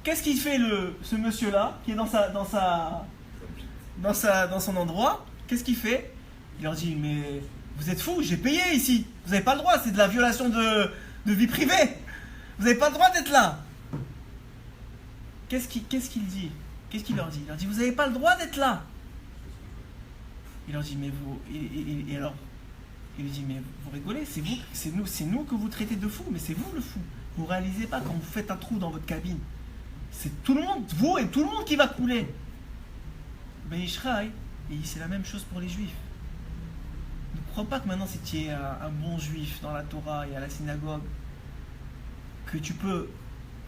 Qu'est-ce qu'il fait ce monsieur-là, qui est dans son endroit? Qu'est-ce qu'il fait? Il leur dit, mais vous êtes fous, j'ai payé ici. Vous n'avez pas le droit, c'est de la violation de vie privée. Vous n'avez pas le droit d'être là. Qu'est-ce qu'il dit? Qu'est-ce qu'il leur dit? Il leur dit, vous n'avez pas le droit d'être là. Il leur dit, mais vous... Et alors, il lui dit, mais vous rigolez, c'est nous que vous traitez de fous, mais c'est vous le fou. Vous ne réalisez pas quand vous faites un trou dans votre cabine. C'est tout le monde, vous et tout le monde qui va couler. Ben Ishraï, c'est la même chose pour les juifs. Ne crois pas que maintenant, si tu es un bon juif dans la Torah et à la synagogue, que tu peux,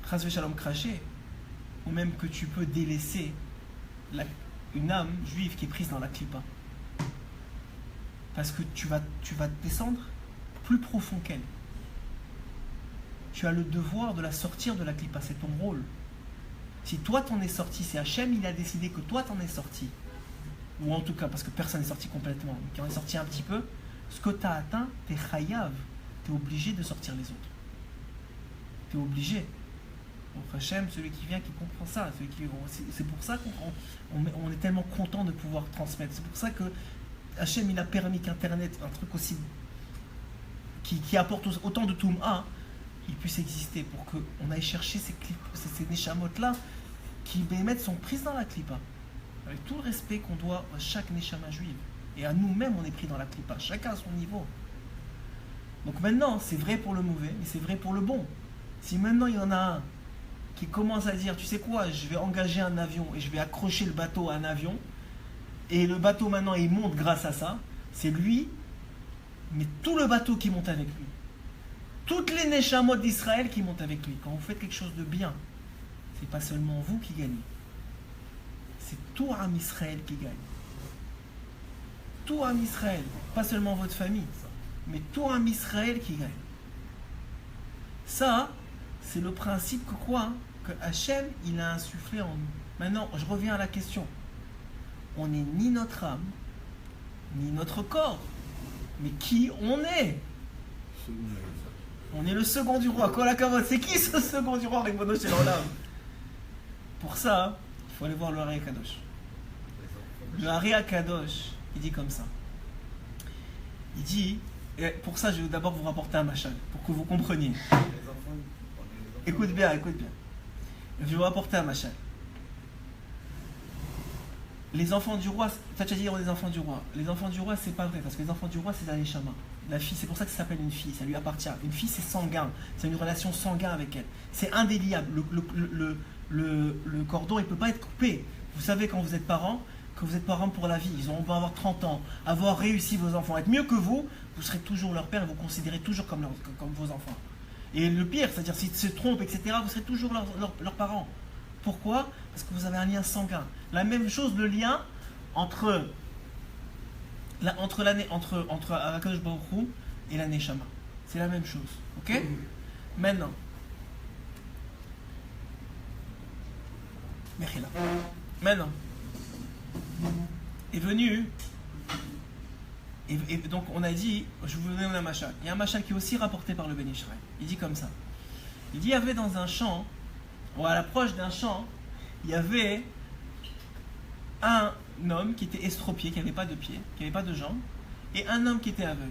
chas v'shalom, cracher, ou même que tu peux délaisser une âme juive qui est prise dans la clipa. Parce que tu vas descendre plus profond qu'elle. Tu as le devoir de la sortir de la clipa, c'est ton rôle. Si toi t'en es sorti, c'est Hachem, il a décidé que toi t'en es sorti. Ou en tout cas, parce que personne n'est sorti complètement, mais qui en est sorti un petit peu, ce que tu as atteint, t'es chayav, t'es obligé de sortir les autres. T'es obligé. Donc Hachem, celui qui vient, qui comprend ça, c'est pour ça qu'on est tellement content de pouvoir transmettre. C'est pour ça que Hachem, il a permis qu'Internet, un truc aussi qui apporte autant de Toum'a, il puisse exister pour qu'on aille chercher ces neshamot-là qui, Béhémet, sont prises dans la clipa. Avec tout le respect qu'on doit à chaque neshama juive. Et à nous-mêmes, on est pris dans la clipa, chacun à son niveau. Donc maintenant, c'est vrai pour le mauvais, mais c'est vrai pour le bon. Si maintenant il y en a un qui commence à dire, tu sais quoi, je vais engager un avion et je vais accrocher le bateau à un avion, et le bateau maintenant il monte grâce à ça, c'est lui, mais tout le bateau qui monte avec lui. Toutes les neshamot d'Israël qui montent avec lui. Quand vous faites quelque chose de bien, c'est pas seulement vous qui gagnez. C'est tout Am Israël qui gagne. Tout Am Israël. Pas seulement votre famille, mais tout Am Israël qui gagne. Ça, c'est le principe que quoi? Que Hachem, il a insufflé en nous. Maintenant, je reviens à la question. On n'est ni notre âme, ni notre corps. Mais qui on est? On est le second du roi. C'est qui ce second du roi, Ribono Shel Olam? Pour ça, il faut aller voir le Hari Akadosh. Le Hari Akadosh, il dit comme ça. Il dit, et pour ça, je vais d'abord vous rapporter un machal, pour que vous compreniez. Écoute bien, écoute bien. Je vais vous rapporter un machal. Les enfants du roi, tu as déjà dit les enfants du roi. Les enfants du roi, c'est pas vrai, parce que les enfants du roi, c'est la Neshama. La fille, c'est pour ça que ça s'appelle une fille, ça lui appartient. Une fille, c'est sanguin, c'est une relation sanguine avec elle. C'est indéliable. Le cordon, il ne peut pas être coupé. Vous savez, quand vous êtes parents, que vous êtes parents pour la vie, on va avoir 30 ans, avoir réussi vos enfants, être mieux que vous serez toujours leur père et vous considérez toujours comme vos enfants. Et le pire, c'est-à-dire s'ils se trompent, etc., vous serez toujours leurs parents. Pourquoi? Parce que vous avez un lien sanguin. La même chose, le lien entre Akadosh Baruch Hu et la Neshama. C'est la même chose. Ok? Maintenant. Maintenant. Est venu. Et donc on a dit, je vous donne un machal. Il y a un machal qui est aussi rapporté par le Ben Israël. Il dit comme ça. Il dit, il y avait dans un champ, ou à l'approche d'un champ, il y avait un homme qui était estropié, qui n'avait pas de pieds, qui n'avait pas de jambes, et un homme qui était aveugle.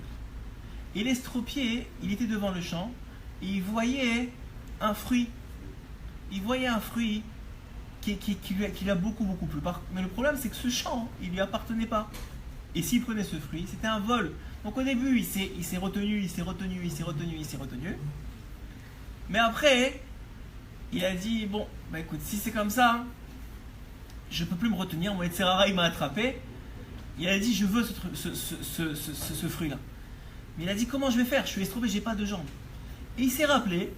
Et l'estropié, il était devant le champ, et il voyait un fruit. Il voyait un fruit qui lui a beaucoup plu. Mais le problème, c'est que ce champ, il ne lui appartenait pas. Et s'il prenait ce fruit, c'était un vol. Donc au début, il s'est retenu. Mais après, il a dit, bon, bah écoute, si c'est comme ça, je ne peux plus me retenir. Mon Yetzirara, il m'a attrapé. Il a dit, je veux ce fruit-là. Mais il a dit, comment je vais faire? Je suis estropié, j'ai pas de jambes. Et il s'est rappelé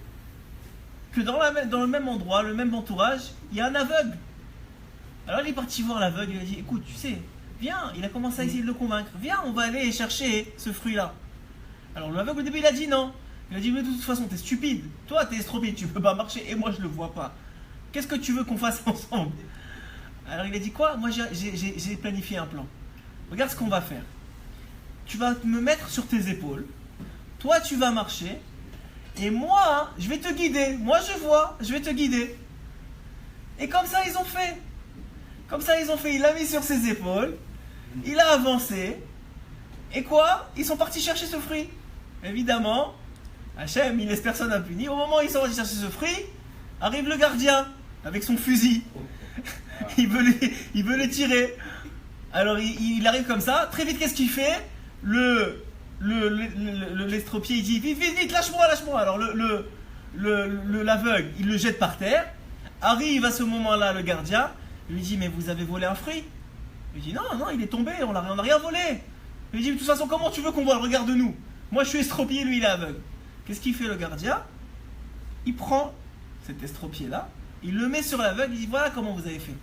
que dans le même endroit, le même entourage, il y a un aveugle. Alors il est parti voir l'aveugle, il a dit, écoute, tu sais, viens. Il a commencé à essayer de le convaincre. Viens, on va aller chercher ce fruit-là. Alors l'aveugle, au début, il a dit non. Il a dit, mais de toute façon, t'es stupide. Toi, t'es estropié, tu peux pas marcher, et moi, je le vois pas. Qu'est-ce que tu veux qu'on fasse ensemble? Alors il a dit quoi? Moi, j'ai planifié un plan. Regarde ce qu'on va faire. Tu vas me mettre sur tes épaules. Toi, tu vas marcher. Et moi, je vais te guider. Moi, je vois, je vais te guider. Et comme ça, ils ont fait. Il l'a mis sur ses épaules. Il a avancé. Et quoi? Ils sont partis chercher ce fruit. Évidemment, Hachem, il laisse personne impuni. Au moment où ils sont partis chercher ce fruit, arrive le gardien avec son fusil. il veut les tirer. Alors, il arrive comme ça. Très vite, qu'est-ce qu'il fait? L'estropié, il dit vite, lâche-moi. Alors l'aveugle, il le jette par terre. Arrive à ce moment-là le gardien, il lui dit, mais vous avez volé un fruit? Il dit, non, il est tombé, on n'a rien volé. Il lui dit, de toute façon, comment tu veux qu'on voit? Regarde-nous. Moi, je suis estropié, lui, il est aveugle. Qu'est-ce qu'il fait le gardien? Il prend cet estropié-là, il le met sur l'aveugle, il dit, voilà comment vous avez fait.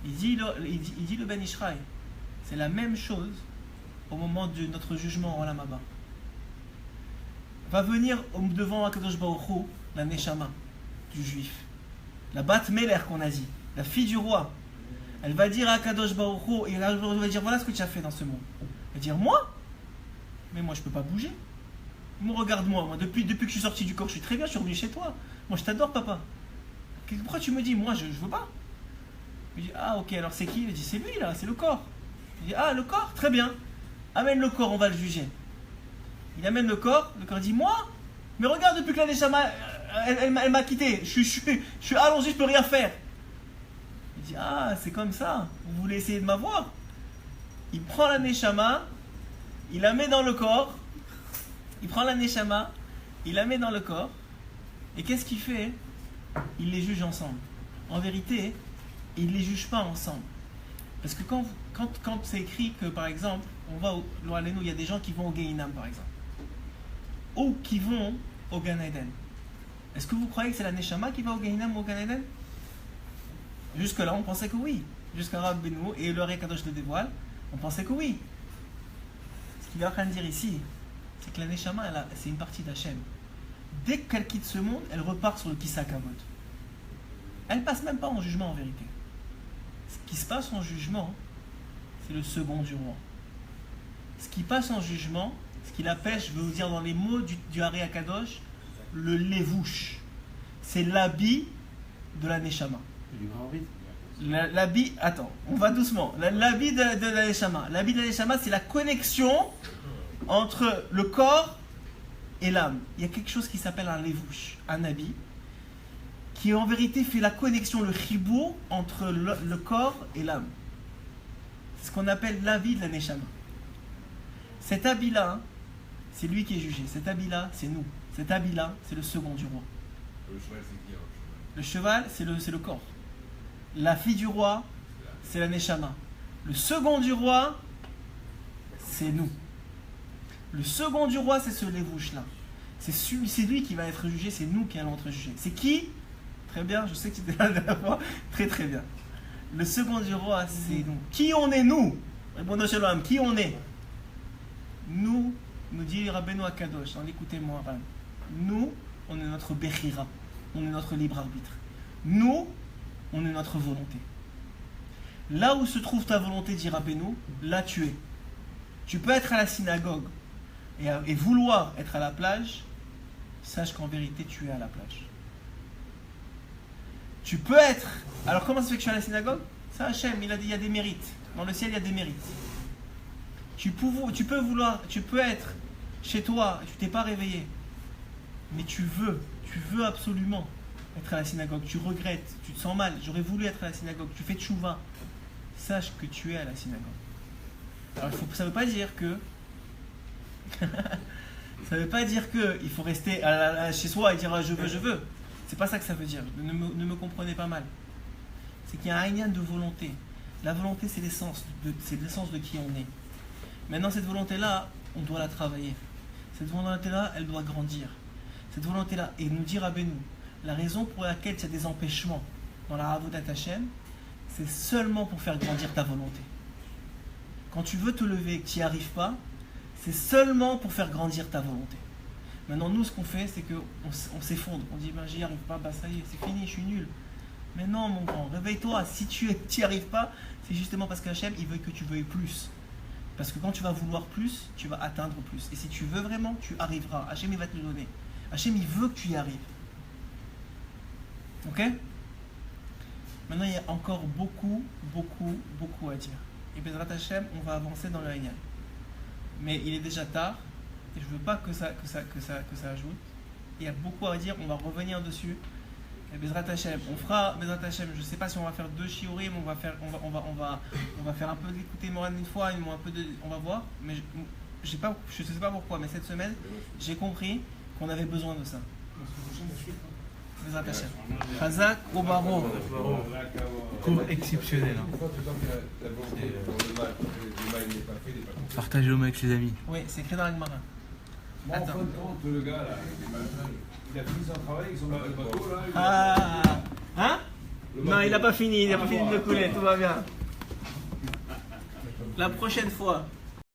Il dit le Ben Ishraï, c'est la même chose au moment de notre jugement en Olam Haba. va venir devant Akadosh Baruch Hu, la Neshama du juif, la Bat Meler qu'on a dit, la fille du roi. Elle va dire à Akadosh Baruch Hu, et elle va dire voilà ce que tu as fait dans ce monde. Elle va dire moi? Mais moi je peux pas bouger. Moi regarde-moi, moi, depuis que je suis sorti du corps, je suis très bien, je suis revenu chez toi. Moi je t'adore papa. Pourquoi tu me dis moi je veux pas? Je dis ah ok, alors c'est qui? Il dit c'est lui là, c'est le corps. Je dis ah le corps, très bien. Amène le corps, on va le juger. Il amène le corps dit moi? Mais regarde, depuis que la Neshama elle m'a quitté, je suis allongé, je peux rien faire. Il dit ah c'est comme ça, vous voulez essayer de m'avoir? Il prend la Neshama, il la met dans le corps, il prend la Neshama, il la met dans le corps, et qu'est-ce qu'il fait? Il les juge ensemble. En vérité, il ne les juge pas ensemble. Parce que quand c'est écrit que, par exemple, on va il y a des gens qui vont au Gehinam, par exemple, ou qui vont au Gan Eden. Est-ce que vous croyez que c'est la Neshama qui va au Gehinam ou au Gan Eden? Jusque-là, on pensait que oui. Jusqu'à Rav Benou et le Kadosh le dévoile, on pensait que oui. Ce qu'il est en train de dire ici, c'est que la Neshama, c'est une partie d'Hachem. Dès qu'elle quitte ce monde, elle repart sur le Kisa Kavod. Elle ne passe même pas en jugement en vérité. Ce qui se passe en jugement, c'est le second du roi. Ce qui passe en jugement, ce qu'il appelle, je vais vous dire dans les mots du Hari Akadosh, le levouche. C'est l'habit de la Neshama. L'habit, attends, on va doucement. L'habit de la Neshama. L'habit de la Neshama, c'est la connexion entre le corps et l'âme. Il y a quelque chose qui s'appelle un levouche, un habit, qui en vérité fait la connexion, le chibou entre le corps et l'âme. C'est ce qu'on appelle l'habit de la Neshama. Cet habit-là, c'est lui qui est jugé. Cet habit-là, c'est nous. Cet habit-là, c'est le second du roi. Le cheval, c'est qui alors? Le cheval, c'est le corps. La fille du roi, c'est la Neshama. Le second du roi, c'est nous. Le second du roi, c'est ce levouche-là. C'est lui qui va être jugé, c'est nous qui allons être jugés. C'est qui? Très bien, je sais que tu étais là la dernière fois. Très très bien. Le second du roi, c'est nous. Qui on est, nous? Répondez chez l'homme, qui on est? Nous, nous dit Rabbeinu Akadosh, écoutez-moi, nous, on est notre Bechira, on est notre libre arbitre. Nous, on est notre volonté. Là où se trouve ta volonté, dit Rabbeinu, là tu es. Tu peux être à la synagogue et vouloir être à la plage, sache qu'en vérité tu es à la plage. Tu peux être... Alors comment ça fait que je suis à la synagogue? C'est Hachem, il a dit il y a des mérites. Dans le ciel il y a des mérites. Tu peux être chez toi, tu t'es pas réveillé, mais tu veux absolument être à la synagogue, tu regrettes, tu te sens mal, j'aurais voulu être à la synagogue, tu fais tchouva, sache que tu es à la synagogue. Alors ça ne veut pas dire que ça veut pas dire que il faut rester chez soi et dire je veux. C'est pas ça que ça veut dire, ne me comprenez pas mal. C'est qu'il y a un lien de volonté. La volonté c'est l'essence de qui on est. Maintenant cette volonté-là, on doit la travailler. Cette volonté-là, elle doit grandir. Cette volonté-là, et nous dire à Benou, la raison pour laquelle il y a des empêchements dans la Avodat Hashem, c'est seulement pour faire grandir ta volonté. Quand tu veux te lever et que tu n'y arrives pas, c'est seulement pour faire grandir ta volonté. Maintenant, nous, ce qu'on fait, c'est qu'on s'effondre. On dit, j'y arrive pas, ça y est, c'est fini, je suis nul. Mais non, mon grand, réveille-toi. Si tu n'y arrives pas, c'est justement parce qu'Hachem, il veut que tu veuilles plus. Parce que quand tu vas vouloir plus, tu vas atteindre plus. Et si tu veux vraiment, tu arriveras. Hachem, il va te le donner. Hachem, il veut que tu y arrives. Ok? Maintenant, il y a encore beaucoup à dire. Et Bezrat Hachem, on va avancer dans le Haïnyan. Mais il est déjà tard. Et je ne veux pas que ça ajoute. Il y a beaucoup à dire. On va revenir dessus. Et Bezrat Hachem, on fera Bezrat Hachem. Je ne sais pas si on va faire 2 shiurim, on va faire un peu d'écouter Moran une fois, on va voir. Mais je ne sais pas pourquoi, mais cette semaine, j'ai compris qu'on avait besoin de ça. Bezrat Hachem. Chazak ou Baro. Cours exceptionnel. Partagez au avec ses amis. Oui, c'est écrit dans la Gemara. Moi, en fin de compte, le gars là, il a fini son travail, ils sont le bateau là. Ah, hein? Non, il n'a pas fini, de couler, tout va bien. La prochaine fois.